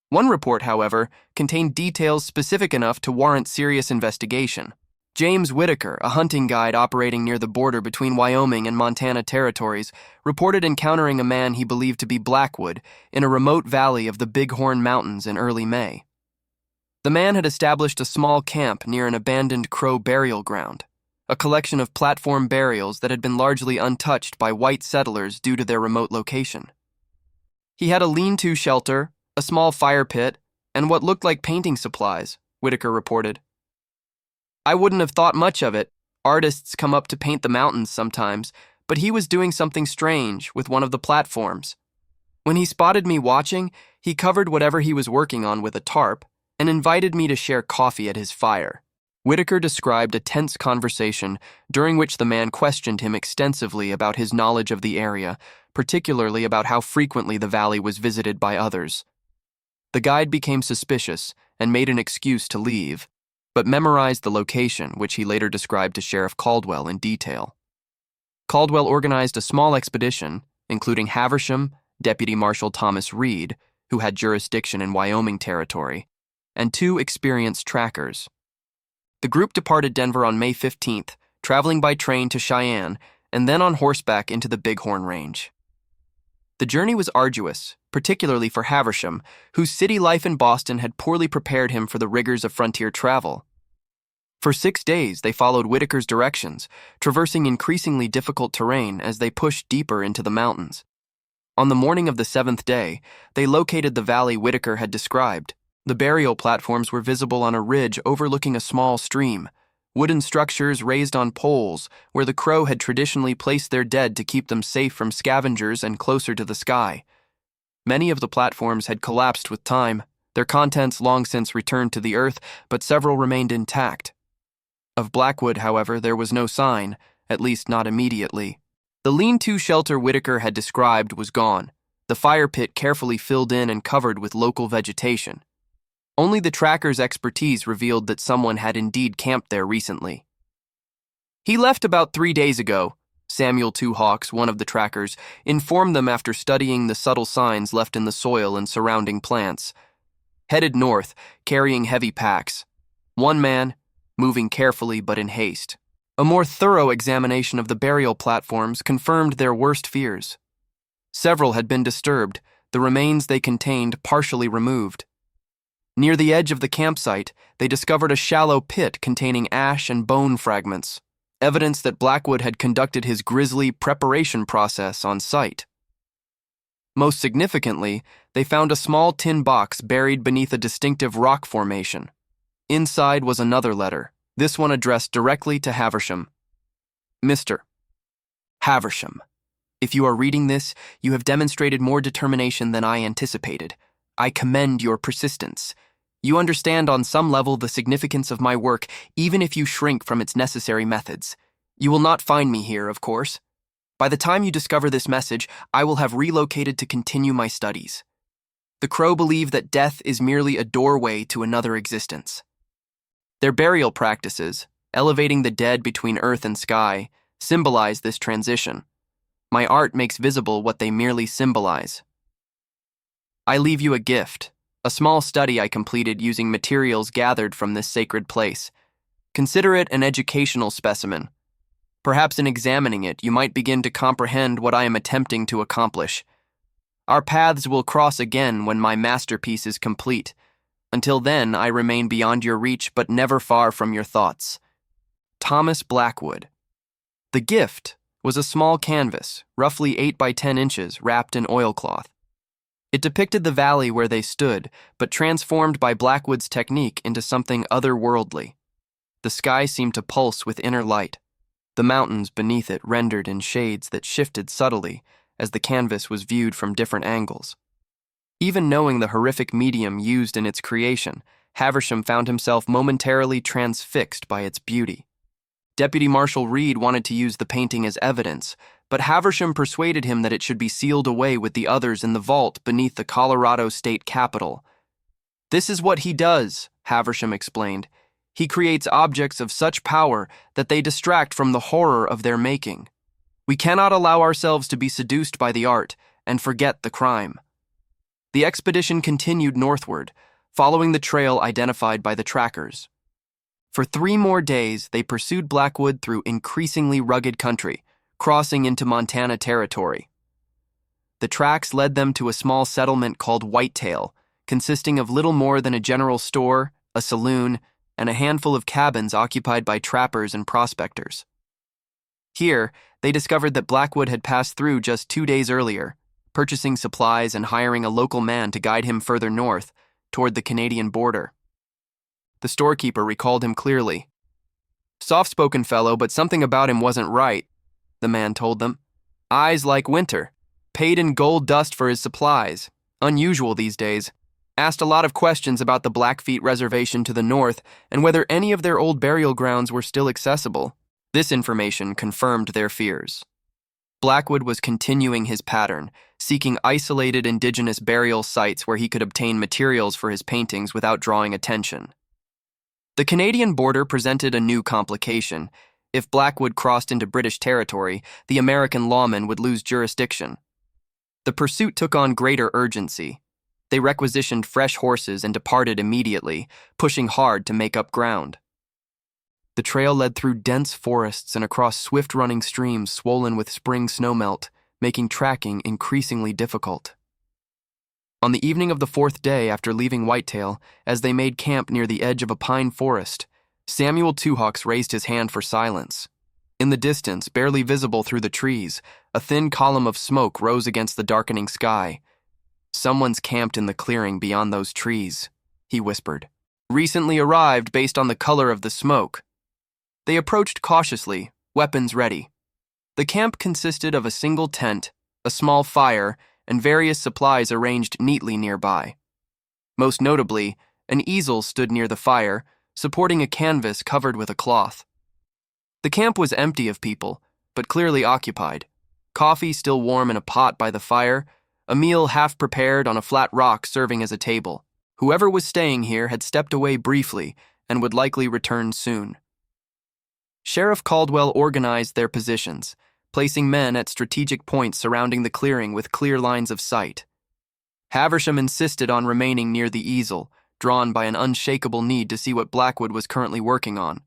A: One report, however, contained details specific enough to warrant serious investigation. James Whitaker, a hunting guide operating near the border between Wyoming and Montana territories, reported encountering a man he believed to be Blackwood in a remote valley of the Bighorn Mountains in early May. The man had established a small camp near an abandoned Crow burial ground, a collection of platform burials that had been largely untouched by white settlers due to their remote location. He had a lean-to shelter, a small fire pit, and what looked like painting supplies, Whitaker reported. I wouldn't have thought much of it. Artists come up to paint the mountains sometimes, but he was doing something strange with one of the platforms. When he spotted me watching, he covered whatever he was working on with a tarp and invited me to share coffee at his fire. Whitaker described a tense conversation during which the man questioned him extensively about his knowledge of the area, particularly about how frequently the valley was visited by others. The guide became suspicious and made an excuse to leave, but memorized the location, which he later described to Sheriff Caldwell in detail. Caldwell organized a small expedition, including Haversham, Deputy Marshal Thomas Reed, who had jurisdiction in Wyoming territory, and 2 experienced trackers. The group departed Denver on May 15th, traveling by train to Cheyenne, and then on horseback into the Bighorn Range. The journey was arduous, particularly for Haversham, whose city life in Boston had poorly prepared him for the rigors of frontier travel. For 6 days, they followed Whitaker's directions, traversing increasingly difficult terrain as they pushed deeper into the mountains. On the morning of the 7th day, they located the valley Whitaker had described. The burial platforms were visible on a ridge overlooking a small stream, wooden structures raised on poles where the Crow had traditionally placed their dead to keep them safe from scavengers and closer to the sky. Many of the platforms had collapsed with time, their contents long since returned to the earth, but several remained intact. Of Blackwood, however, there was no sign, at least not immediately. The lean-to shelter Whitaker had described was gone, the fire pit carefully filled in and covered with local vegetation. Only the tracker's expertise revealed that someone had indeed camped there recently. "He left about 3 days ago," Samuel Two Hawks, one of the trackers, informed them after studying the subtle signs left in the soil and surrounding plants. headed north, carrying heavy packs. One man, moving carefully but in haste. A more thorough examination of the burial platforms confirmed their worst fears. Several had been disturbed, the remains they contained partially removed. Near the edge of the campsite, they discovered a shallow pit containing ash and bone fragments, evidence that Blackwood had conducted his grisly preparation process on site. Most significantly, they found a small tin box buried beneath a distinctive rock formation. Inside was another letter, this one addressed directly to Haversham. Mr. Haversham, if you are reading this, you have demonstrated more determination than I anticipated. I commend your persistence. You understand on some level the significance of my work, even if you shrink from its necessary methods. You will not find me here, of course. By the time you discover this message, I will have relocated to continue my studies. The Crow believe that death is merely a doorway to another existence. Their burial practices, elevating the dead between earth and sky, symbolize this transition. My art makes visible what they merely symbolize. I leave you a gift, a small study I completed using materials gathered from this sacred place. Consider it an educational specimen. Perhaps in examining it, you might begin to comprehend what I am attempting to accomplish. Our paths will cross again when my masterpiece is complete. Until then, I remain beyond your reach but never far from your thoughts. Thomas Blackwood. The gift was a small canvas, roughly 8 by 10 inches, wrapped in oilcloth. It depicted the valley where they stood, but transformed by Blackwood's technique into something otherworldly. The sky seemed to pulse with inner light. The mountains beneath it rendered in shades that shifted subtly as the canvas was viewed from different angles. Even knowing the horrific medium used in its creation, Haversham found himself momentarily transfixed by its beauty. Deputy Marshal Reed wanted to use the painting as evidence, but Haversham persuaded him that it should be sealed away with the others in the vault beneath the Colorado State Capitol. This is what he does, Haversham explained. He creates objects of such power that they distract from the horror of their making. We cannot allow ourselves to be seduced by the art and forget the crime. The expedition continued northward, following the trail identified by the trackers. For 3 more days, they pursued Blackwood through increasingly rugged country, crossing into Montana territory. The tracks led them to a small settlement called Whitetail, consisting of little more than a general store, a saloon, and a handful of cabins occupied by trappers and prospectors. Here, they discovered that Blackwood had passed through just 2 days earlier, purchasing supplies and hiring a local man to guide him further north, toward the Canadian border. The storekeeper recalled him clearly. Soft-spoken fellow, but something about him wasn't right, the man told them. Eyes like winter, paid in gold dust for his supplies, unusual these days. Asked a lot of questions about the Blackfeet Reservation to the north and whether any of their old burial grounds were still accessible. This information confirmed their fears. Blackwood was continuing his pattern, seeking isolated indigenous burial sites where he could obtain materials for his paintings without drawing attention. The Canadian border presented a new complication. If Blackwood crossed into British territory, the American lawmen would lose jurisdiction. The pursuit took on greater urgency. They requisitioned fresh horses and departed immediately, pushing hard to make up ground. The trail led through dense forests and across swift-running streams swollen with spring snowmelt, making tracking increasingly difficult. On the evening of the 4th day after leaving Whitetail, as they made camp near the edge of a pine forest, Samuel Two Hawks raised his hand for silence. In the distance, barely visible through the trees, a thin column of smoke rose against the darkening sky. Someone's camped in the clearing beyond those trees, he whispered. Recently arrived based on the color of the smoke. They approached cautiously, weapons ready. The camp consisted of a single tent, a small fire, and various supplies arranged neatly nearby. Most notably, an easel stood near the fire, supporting a canvas covered with a cloth. The camp was empty of people, but clearly occupied. Coffee still warm in a pot by the fire, a meal half prepared on a flat rock serving as a table. Whoever was staying here had stepped away briefly and would likely return soon. Sheriff Caldwell organized their positions, placing men at strategic points surrounding the clearing with clear lines of sight. Haversham insisted on remaining near the easel, drawn by an unshakable need to see what Blackwood was currently working on.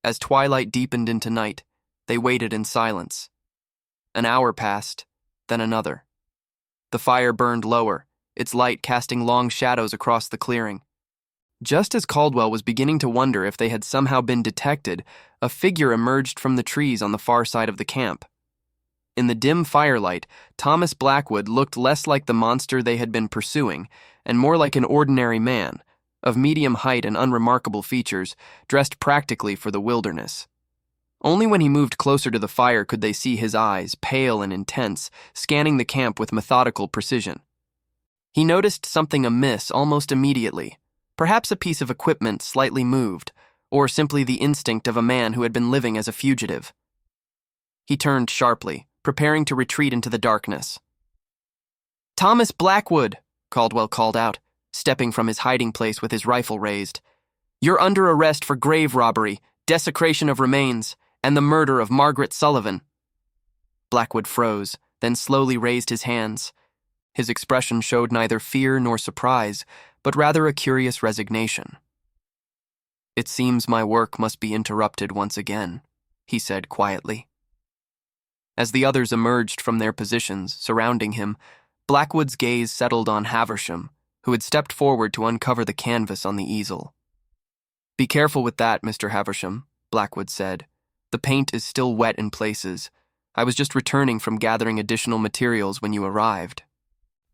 A: As twilight deepened into night, they waited in silence. An hour passed, then another. The fire burned lower, its light casting long shadows across the clearing. Just as Caldwell was beginning to wonder if they had somehow been detected, a figure emerged from the trees on the far side of the camp. In the dim firelight, Thomas Blackwood looked less like the monster they had been pursuing, and more like an ordinary man, of medium height and unremarkable features, dressed practically for the wilderness. Only when he moved closer to the fire could they see his eyes, pale and intense, scanning the camp with methodical precision. He noticed something amiss almost immediately, perhaps a piece of equipment slightly moved, or simply the instinct of a man who had been living as a fugitive. He turned sharply, preparing to retreat into the darkness. "Thomas Blackwood," Caldwell called out, stepping from his hiding place with his rifle raised. "You're under arrest for grave robbery, desecration of remains, and the murder of Margaret Sullivan." Blackwood froze, then slowly raised his hands. His expression showed neither fear nor surprise, but rather a curious resignation. "It seems my work must be interrupted once again," he said quietly. As the others emerged from their positions, surrounding him, Blackwood's gaze settled on Haversham, who had stepped forward to uncover the canvas on the easel. "Be careful with that, Mr. Haversham," Blackwood said. "The paint is still wet in places. I was just returning from gathering additional materials when you arrived."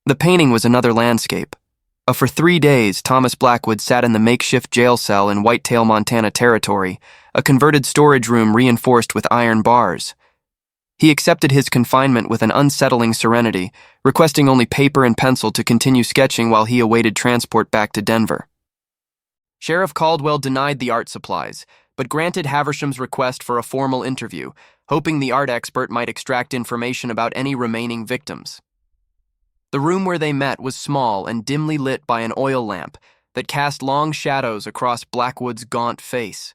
A: The painting was another landscape. For 3 days, Thomas Blackwood sat in the makeshift jail cell in Whitetail, Montana territory, a converted storage room reinforced with iron bars. He accepted his confinement with an unsettling serenity, requesting only paper and pencil to continue sketching while he awaited transport back to Denver. Sheriff Caldwell denied the art supplies, but granted Haversham's request for a formal interview, hoping the art expert might extract information about any remaining victims. The room where they met was small and dimly lit by an oil lamp that cast long shadows across Blackwood's gaunt face.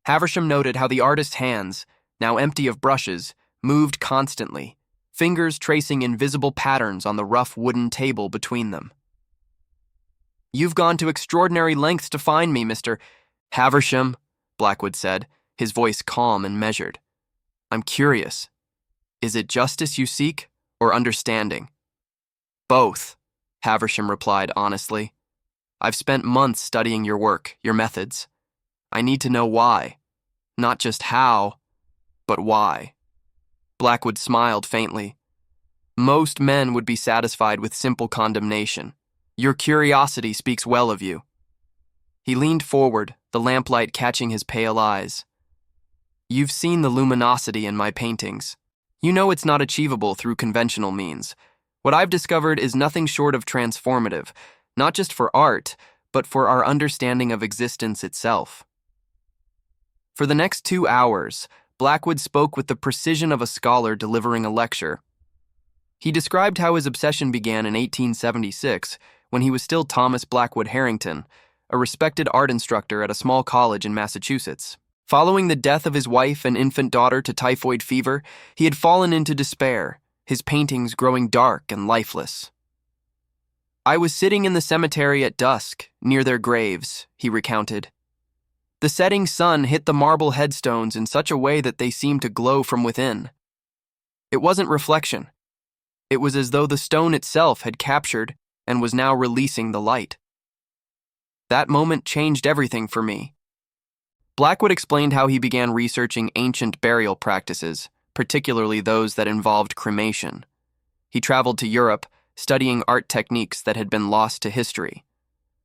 A: Haversham noted how the artist's hands, now empty of brushes, moved constantly, fingers tracing invisible patterns on the rough wooden table between them. "You've gone to extraordinary lengths to find me, Mr. Haversham," Blackwood said, his voice calm and measured. "I'm curious. Is it justice you seek, or understanding?" "Both," Haversham replied honestly. "I've spent months studying your work, your methods. I need to know why. Not just how, but why." Blackwood smiled faintly. "Most men would be satisfied with simple condemnation. Your curiosity speaks well of you." He leaned forward, the lamplight catching his pale eyes. "You've seen the luminosity in my paintings. You know it's not achievable through conventional means. What I've discovered is nothing short of transformative, not just for art, but for our understanding of existence itself." For the next 2 hours, Blackwood spoke with the precision of a scholar delivering a lecture. He described how his obsession began in 1876, when he was still Thomas Blackwood Harrington, a respected art instructor at a small college in Massachusetts. Following the death of his wife and infant daughter to typhoid fever, he had fallen into despair, his paintings growing dark and lifeless. "I was sitting in the cemetery at dusk, near their graves," he recounted. "The setting sun hit the marble headstones in such a way that they seemed to glow from within. It wasn't reflection. It was as though the stone itself had captured and was now releasing the light. That moment changed everything for me." Blackwood explained how he began researching ancient burial practices, particularly those that involved cremation. He traveled to Europe, studying art techniques that had been lost to history.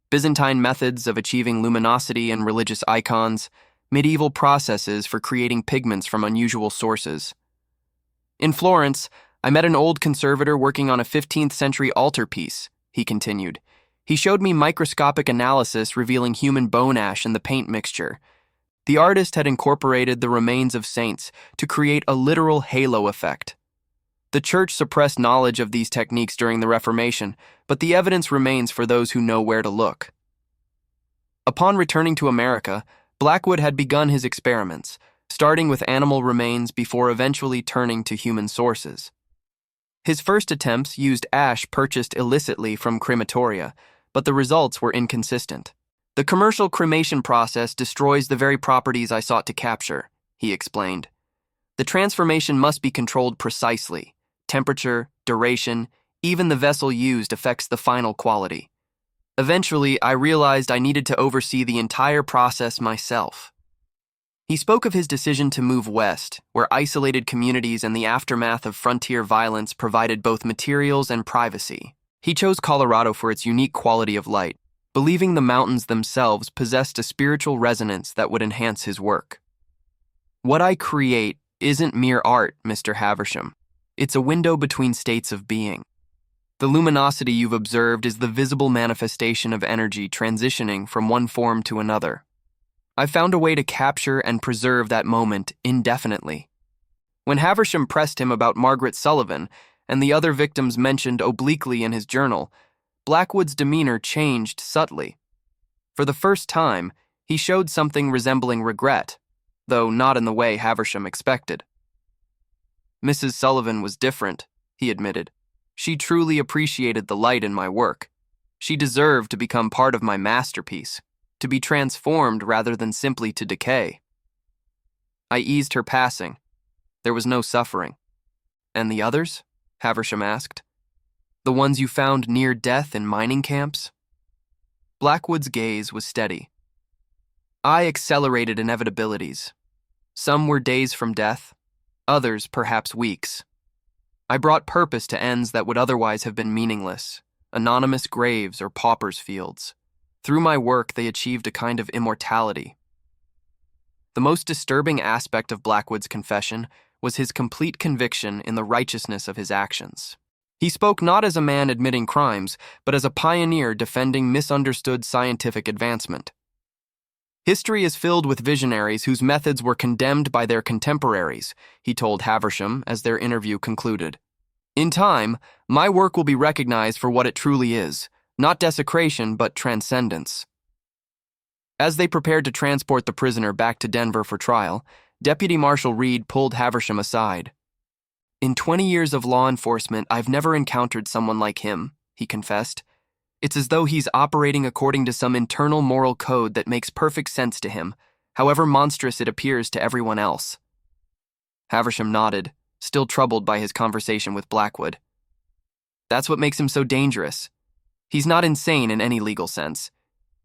A: Byzantine methods of achieving luminosity in religious icons, medieval processes for creating pigments from unusual sources. "In Florence, I met an old conservator working on a 15th century altarpiece," he continued. "He showed me microscopic analysis revealing human bone ash in the paint mixture. The artist had incorporated the remains of saints to create a literal halo effect. The church suppressed knowledge of these techniques during the Reformation, but the evidence remains for those who know where to look." Upon returning to America, Blackwood had begun his experiments, starting with animal remains before eventually turning to human sources. His first attempts used ash purchased illicitly from crematoria, but the results were inconsistent. The commercial cremation process destroys the very properties I sought to capture, he explained. The transformation must be controlled precisely. Temperature, duration, even the vessel used affects the final quality. Eventually, I realized I needed to oversee the entire process myself. He spoke of his decision to move west, where isolated communities and the aftermath of frontier violence provided both materials and privacy. He chose Colorado for its unique quality of light, believing the mountains themselves possessed a spiritual resonance that would enhance his work. What I create isn't mere art, Mr. Haversham. It's a window between states of being. The luminosity you've observed is the visible manifestation of energy transitioning from one form to another. I've found a way to capture and preserve that moment indefinitely. When Haversham pressed him about Margaret Sullivan and the other victims mentioned obliquely in his journal, Blackwood's demeanor changed subtly. For the first time, he showed something resembling regret, though not in the way Haversham expected. Mrs. Sullivan was different, he admitted. She truly appreciated the light in my work. She deserved to become part of my masterpiece, to be transformed rather than simply to decay. I eased her passing. There was no suffering. And the others? Haversham asked. The ones you found near death in mining camps? Blackwood's gaze was steady. I accelerated inevitabilities. Some were days from death, others perhaps weeks. I brought purpose to ends that would otherwise have been meaningless, anonymous graves or paupers' fields. Through my work, they achieved a kind of immortality. The most disturbing aspect of Blackwood's confession was his complete conviction in the righteousness of his actions. He spoke not as a man admitting crimes, but as a pioneer defending misunderstood scientific advancement. History is filled with visionaries whose methods were condemned by their contemporaries, he told Haversham as their interview concluded. In time, my work will be recognized for what it truly is, not desecration but transcendence. As they prepared to transport the prisoner back to Denver for trial, Deputy Marshal Reed pulled Haversham aside. In 20 years of law enforcement, I've never encountered someone like him, he confessed. It's as though he's operating according to some internal moral code that makes perfect sense to him, however monstrous it appears to everyone else. Haversham nodded, still troubled by his conversation with Blackwood. That's what makes him so dangerous. He's not insane in any legal sense.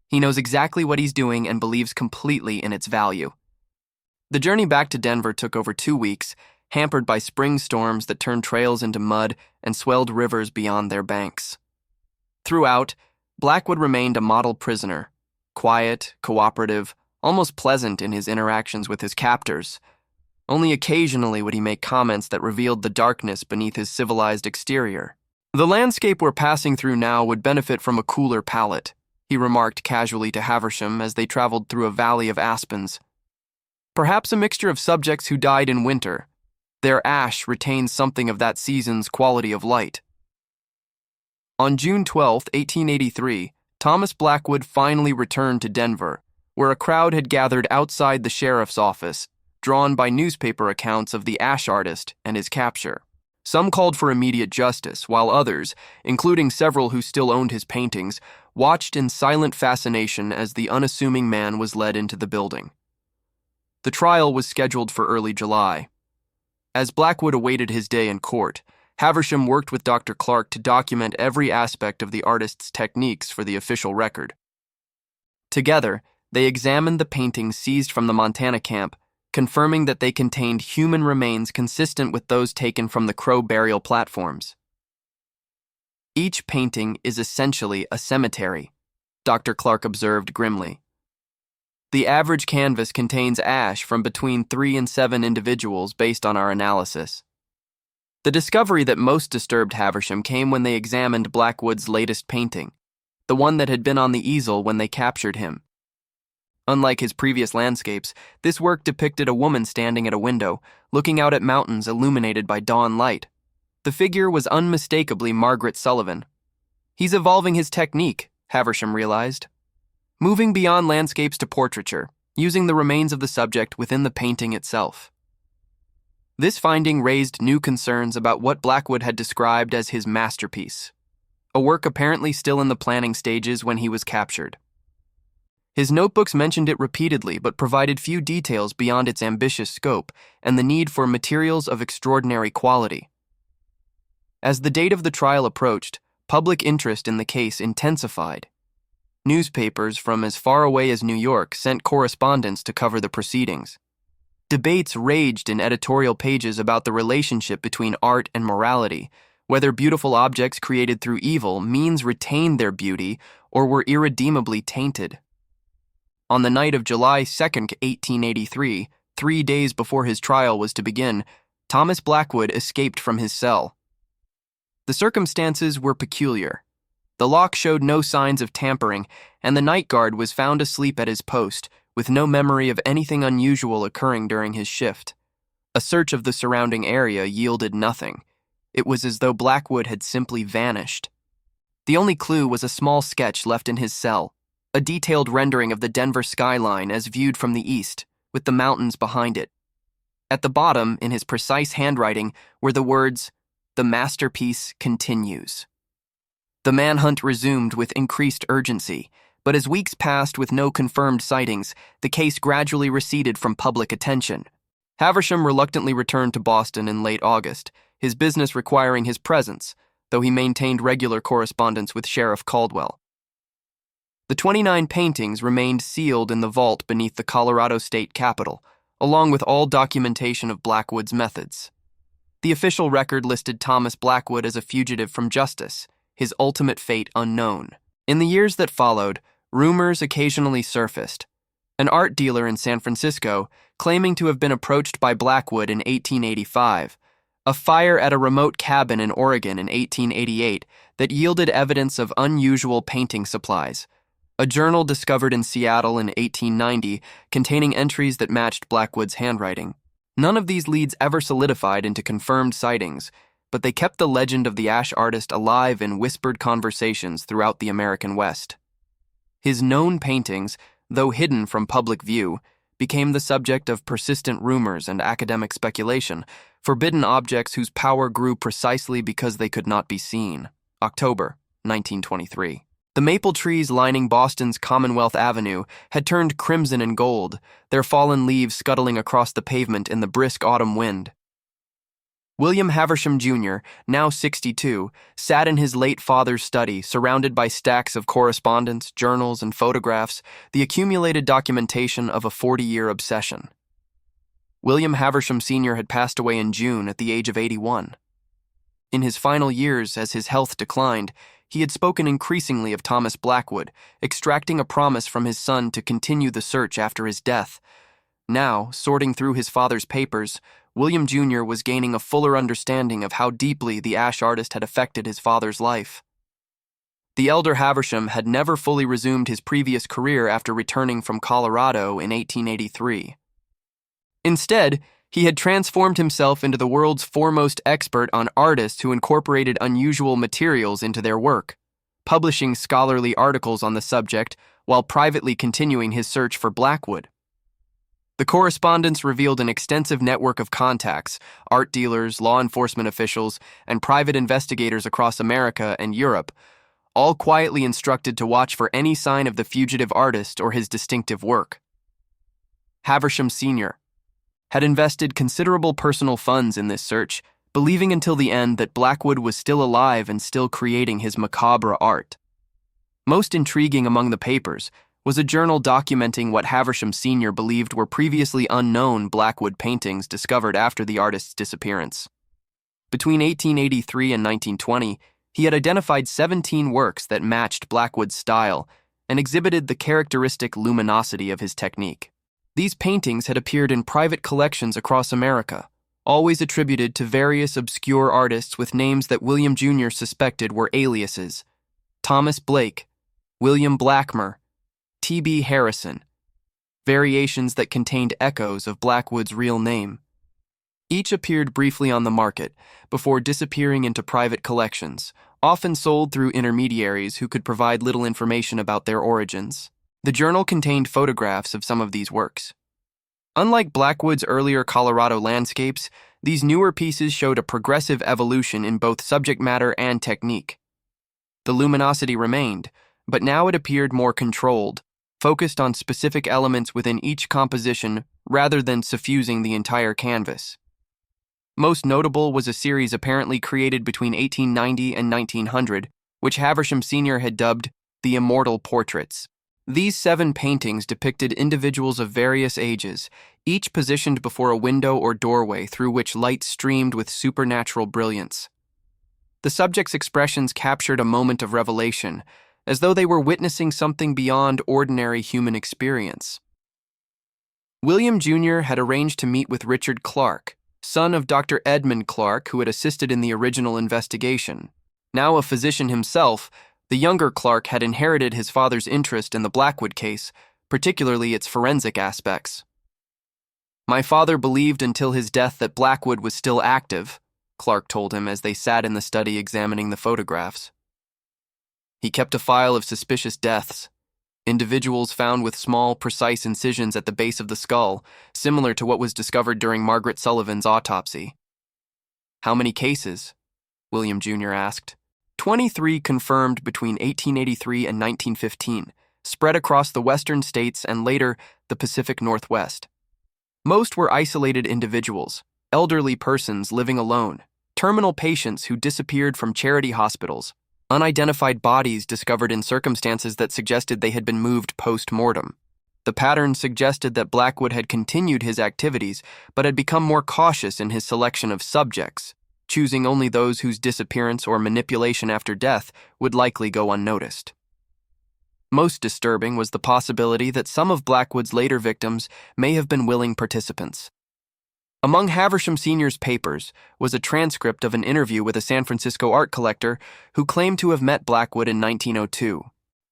A: He knows exactly what he's doing and believes completely in its value. The journey back to Denver took over 2 weeks, hampered by spring storms that turned trails into mud and swelled rivers beyond their banks. Throughout, Blackwood remained a model prisoner, quiet, cooperative, almost pleasant in his interactions with his captors. Only occasionally would he make comments that revealed the darkness beneath his civilized exterior. The landscape we're passing through now would benefit from a cooler palate, he remarked casually to Haversham as they traveled through a valley of aspens. Perhaps a mixture of subjects who died in winter. Their ash retains something of that season's quality of light. On June 12, 1883, Thomas Blackwood finally returned to Denver, where a crowd had gathered outside the sheriff's office, drawn by newspaper accounts of the ash artist and his capture. Some called for immediate justice, while others, including several who still owned his paintings, watched in silent fascination as the unassuming man was led into the building. The trial was scheduled for early July. As Blackwood awaited his day in court, Haversham worked with Dr. Clark to document every aspect of the artist's techniques for the official record. Together, they examined the paintings seized from the Montana camp, confirming that they contained human remains consistent with those taken from the Crow burial platforms. Each painting is essentially a cemetery, Dr. Clark observed grimly. The average canvas contains ash from between 3 and 7 individuals based on our analysis. The discovery that most disturbed Haversham came when they examined Blackwood's latest painting, the one that had been on the easel when they captured him. Unlike his previous landscapes, this work depicted a woman standing at a window, looking out at mountains illuminated by dawn light. The figure was unmistakably Margaret Sullivan. He's evolving his technique, Haversham realized. Moving beyond landscapes to portraiture, using the remains of the subject within the painting itself. This finding raised new concerns about what Blackwood had described as his masterpiece. a work apparently still in the planning stages when he was captured. His notebooks mentioned it repeatedly but provided few details beyond its ambitious scope and the need for materials of extraordinary quality. As the date of the trial approached, public interest in the case intensified. Newspapers from as far away as New York sent correspondents to cover the proceedings. Debates raged in editorial pages about the relationship between art and morality, whether beautiful objects created through evil means retained their beauty or were irredeemably tainted. On the night of July 2, 1883, 3 days before his trial was to begin, Thomas Blackwood escaped from his cell. The circumstances were peculiar. The lock showed no signs of tampering, and the night guard was found asleep at his post, with no memory of anything unusual occurring during his shift. A search of the surrounding area yielded nothing. It was as though Blackwood had simply vanished. The only clue was a small sketch left in his cell, a detailed rendering of the Denver skyline as viewed from the east, with the mountains behind it. At the bottom, in his precise handwriting, were the words, "The masterpiece continues." The manhunt resumed with increased urgency, but as weeks passed with no confirmed sightings, the case gradually receded from public attention. Haversham reluctantly returned to Boston in late August, his business requiring his presence, though he maintained regular correspondence with Sheriff Caldwell. The 29 paintings remained sealed in the vault beneath the Colorado State Capitol, along with all documentation of Blackwood's methods. The official record listed Thomas Blackwood as a fugitive from justice, his ultimate fate unknown. In the years that followed, rumors occasionally surfaced. An art dealer in San Francisco, claiming to have been approached by Blackwood in 1885, a fire at a remote cabin in Oregon in 1888 that yielded evidence of unusual painting supplies, a journal discovered in Seattle in 1890 containing entries that matched Blackwood's handwriting. None of these leads ever solidified into confirmed sightings, but they kept the legend of the Ash artist alive in whispered conversations throughout the American West. His known paintings, though hidden from public view, became the subject of persistent rumors and academic speculation, forbidden objects whose power grew precisely because they could not be seen. October 1923. The maple trees lining Boston's Commonwealth Avenue had turned crimson and gold, their fallen leaves scuttling across the pavement in the brisk autumn wind. William Haversham Jr., now 62, sat in his late father's study, surrounded by stacks of correspondence, journals, and photographs, the accumulated documentation of a 40-year obsession. William Haversham Sr. had passed away in June at the age of 81. In his final years, as his health declined, he had spoken increasingly of Thomas Blackwood, extracting a promise from his son to continue the search after his death. Now, sorting through his father's papers, William Jr. was gaining a fuller understanding of how deeply the Ash artist had affected his father's life. The elder Haversham had never fully resumed his previous career after returning from Colorado in 1883. Instead, he had transformed himself into the world's foremost expert on artists who incorporated unusual materials into their work, publishing scholarly articles on the subject while privately continuing his search for Blackwood. The correspondence revealed an extensive network of contacts, art dealers, law enforcement officials, and private investigators across America and Europe, all quietly instructed to watch for any sign of the fugitive artist or his distinctive work. Haversham Sr. had invested considerable personal funds in this search, believing until the end that Blackwood was still alive and still creating his macabre art. Most intriguing among the papers was a journal documenting what Haversham Sr. believed were previously unknown Blackwood paintings discovered after the artist's disappearance. Between 1883 and 1920, he had identified 17 works that matched Blackwood's style and exhibited the characteristic luminosity of his technique. These paintings had appeared in private collections across America, always attributed to various obscure artists with names that William Jr. suspected were aliases: Thomas Blake, William Blackmer, T.B. Harrison, variations that contained echoes of Blackwood's real name. Each appeared briefly on the market before disappearing into private collections, often sold through intermediaries who could provide little information about their origins. The journal contained photographs of some of these works. Unlike Blackwood's earlier Colorado landscapes, these newer pieces showed a progressive evolution in both subject matter and technique. The luminosity remained, but now it appeared more controlled, focused on specific elements within each composition rather than suffusing the entire canvas. Most notable was a series apparently created between 1890 and 1900, which Haversham Sr. had dubbed the Immortal Portraits. These 7 paintings depicted individuals of various ages, each positioned before a window or doorway through which light streamed with supernatural brilliance. The subjects' expressions captured a moment of revelation, as though they were witnessing something beyond ordinary human experience. William Jr. had arranged to meet with Richard Clark, son of Dr. Edmund Clark, who had assisted in the original investigation. Now a physician himself, the younger Clark had inherited his father's interest in the Blackwood case, particularly its forensic aspects. "My father believed until his death that Blackwood was still active," Clark told him as they sat in the study examining the photographs. "He kept a file of suspicious deaths, individuals found with small, precise incisions at the base of the skull, similar to what was discovered during Margaret Sullivan's autopsy." "How many cases?" William Jr. asked. 23 confirmed between 1883 and 1915, spread across the western states and later the Pacific Northwest. Most were isolated individuals, elderly persons living alone, terminal patients who disappeared from charity hospitals, unidentified bodies discovered in circumstances that suggested they had been moved post-mortem. The pattern suggested that Blackwood had continued his activities but had become more cautious in his selection of subjects, choosing only those whose disappearance or manipulation after death would likely go unnoticed. Most disturbing was the possibility that some of Blackwood's later victims may have been willing participants. Among Haversham Sr.'s papers was a transcript of an interview with a San Francisco art collector who claimed to have met Blackwood in 1902.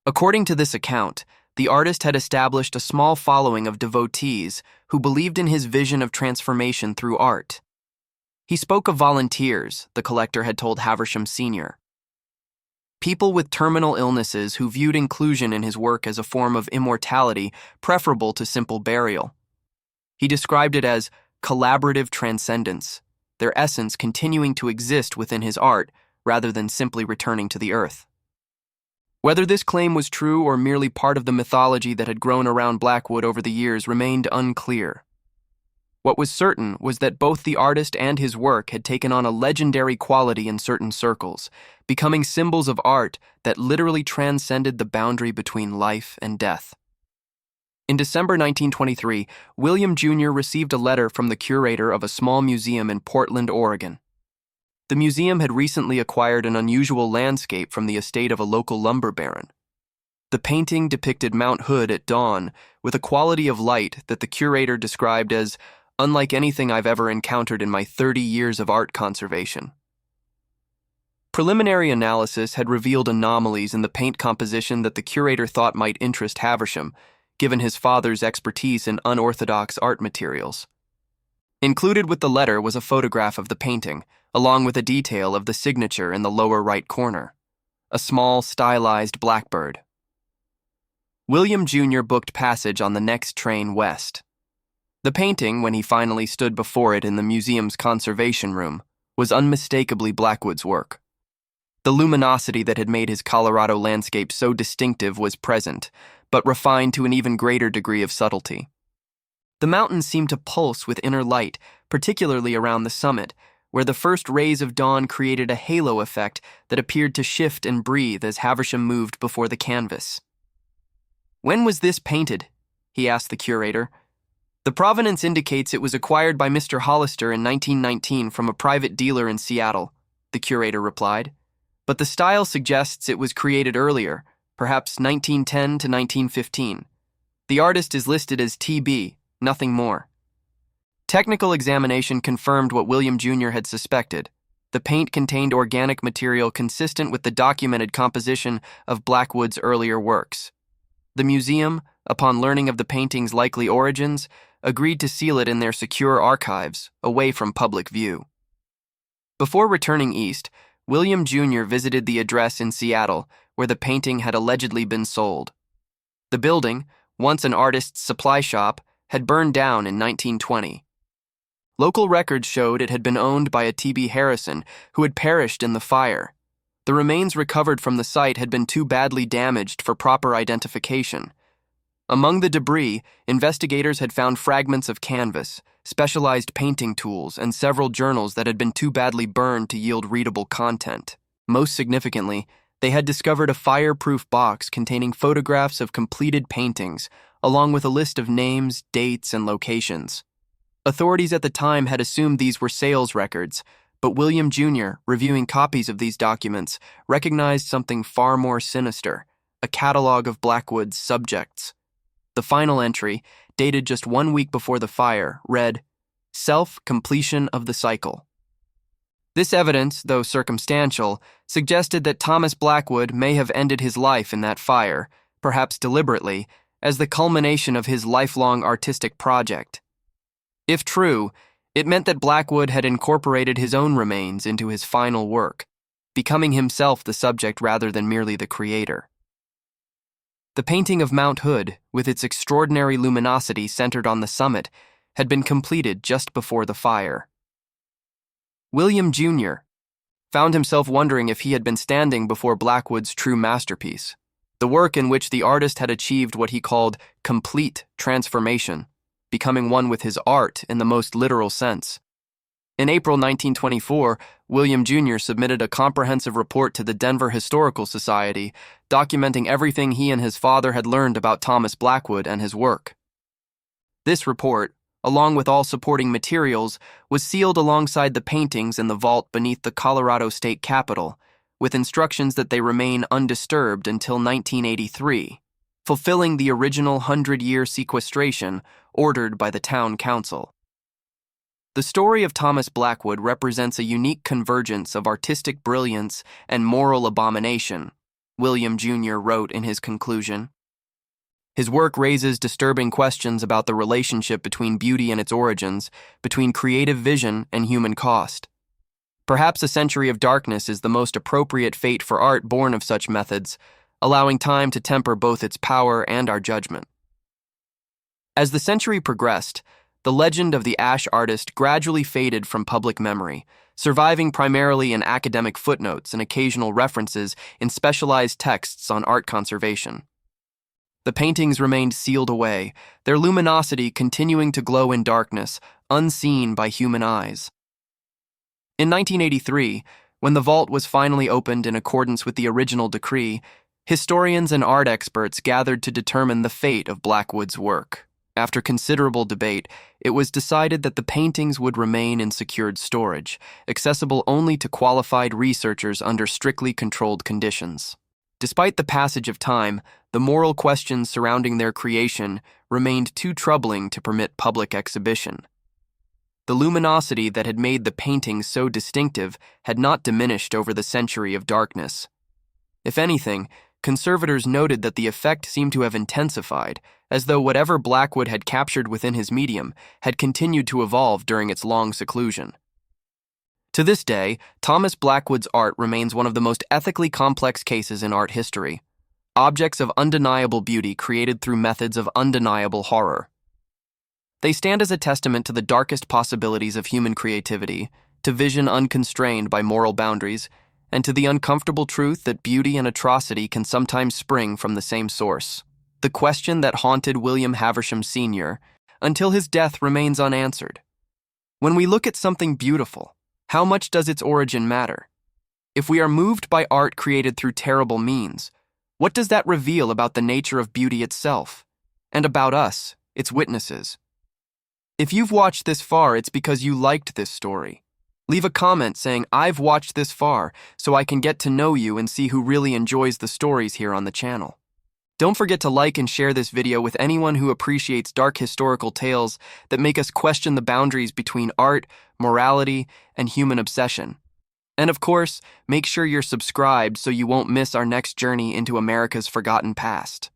A: According to this account, the artist had established a small following of devotees who believed in his vision of transformation through art. He spoke of volunteers, the collector had told Haversham Sr. People with terminal illnesses who viewed inclusion in his work as a form of immortality preferable to simple burial. He described it as collaborative transcendence, their essence continuing to exist within his art rather than simply returning to the earth. Whether this claim was true or merely part of the mythology that had grown around Blackwood over the years remained unclear. What was certain was that both the artist and his work had taken on a legendary quality in certain circles, becoming symbols of art that literally transcended the boundary between life and death. In December 1923, William Jr. received a letter from the curator of a small museum in Portland, Oregon. The museum had recently acquired an unusual landscape from the estate of a local lumber baron. The painting depicted Mount Hood at dawn with a quality of light that the curator described as unlike anything I've ever encountered in my 30 years of art conservation. Preliminary analysis had revealed anomalies in the paint composition that the curator thought might interest Haversham, given his father's expertise in unorthodox art materials. Included with the letter was a photograph of the painting, along with a detail of the signature in the lower right corner, a small, stylized blackbird. William Jr. booked passage on the next train west. The painting, when he finally stood before it in the museum's conservation room, was unmistakably Blackwood's work. The luminosity that had made his Colorado landscape so distinctive was present, but refined to an even greater degree of subtlety. The mountains seemed to pulse with inner light, particularly around the summit, where the first rays of dawn created a halo effect that appeared to shift and breathe as Haversham moved before the canvas. "When was this painted?" he asked the curator. "The provenance indicates it was acquired by Mr. Hollister in 1919 from a private dealer in Seattle," the curator replied. "But the style suggests it was created earlier, perhaps 1910 to 1915. The artist is listed as T.B., nothing more." Technical examination confirmed what William Jr. had suspected. The paint contained organic material consistent with the documented composition of Blackwood's earlier works. The museum, upon learning of the painting's likely origins, agreed to seal it in their secure archives, away from public view. Before returning east, William Jr. visited the address in Seattle where the painting had allegedly been sold. The building, once an artist's supply shop, had burned down in 1920. Local records showed it had been owned by a T.B. Harrison, who had perished in the fire. The The remains recovered from the site had been too badly damaged for proper identification. Among the debris, investigators had found fragments of canvas, specialized painting tools, and several journals that had been too badly burned to yield readable content. Most significantly, they had discovered a fireproof box containing photographs of completed paintings, along with a list of names, dates, and locations. Authorities at the time had assumed these were sales records, but William Jr., reviewing copies of these documents, recognized something far more sinister: a catalog of Blackwood's subjects. The final entry, dated just 1 week before the fire, read, "Self-completion of the cycle." This evidence, though circumstantial, suggested that Thomas Blackwood may have ended his life in that fire, perhaps deliberately, as the culmination of his lifelong artistic project. If true, it meant that Blackwood had incorporated his own remains into his final work, becoming himself the subject rather than merely the creator. The painting of Mount Hood, with its extraordinary luminosity centered on the summit, had been completed just before the fire. William Jr. found himself wondering if he had been standing before Blackwood's true masterpiece, the work in which the artist had achieved what he called complete transformation, becoming one with his art in the most literal sense. In April 1924, William Jr. submitted a comprehensive report to the Denver Historical Society, documenting everything he and his father had learned about Thomas Blackwood and his work. This report, along with all supporting materials, was sealed alongside the paintings in the vault beneath the Colorado State Capitol, with instructions that they remain undisturbed until 1983, fulfilling the original 100-year sequestration ordered by the town council. The story of Thomas Blackwood represents a unique convergence of artistic brilliance and moral abomination, William Jr. wrote in his conclusion. His work raises disturbing questions about the relationship between beauty and its origins, between creative vision and human cost. Perhaps a century of darkness is the most appropriate fate for art born of such methods, allowing time to temper both its power and our judgment. As the century progressed, the legend of the Ash artist gradually faded from public memory, surviving primarily in academic footnotes and occasional references in specialized texts on art conservation. The paintings remained sealed away, their luminosity continuing to glow in darkness, unseen by human eyes. In 1983, when the vault was finally opened in accordance with the original decree, historians and art experts gathered to determine the fate of Blackwood's work. After considerable debate, it was decided that the paintings would remain in secured storage, accessible only to qualified researchers under strictly controlled conditions. Despite the passage of time, the moral questions surrounding their creation remained too troubling to permit public exhibition. The luminosity that had made the paintings so distinctive had not diminished over the century of darkness. If anything, conservators noted that the effect seemed to have intensified, as though whatever Blackwood had captured within his medium had continued to evolve during its long seclusion. To this day, Thomas Blackwood's art remains one of the most ethically complex cases in art history. Objects of undeniable beauty created through methods of undeniable horror. They stand as a testament to the darkest possibilities of human creativity, to vision unconstrained by moral boundaries, and to the uncomfortable truth that beauty and atrocity can sometimes spring from the same source. The question that haunted William Haversham Sr. until his death remains unanswered. When we look at something beautiful, how much does its origin matter? If we are moved by art created through terrible means, what does that reveal about the nature of beauty itself, and about us, its witnesses? If you've watched this far, it's because you liked this story. Leave a comment saying, "I've watched this far," so I can get to know you and see who really enjoys the stories here on the channel. Don't forget to like and share this video with anyone who appreciates dark historical tales that make us question the boundaries between art, morality, and human obsession. And of course, make sure you're subscribed so you won't miss our next journey into America's forgotten past.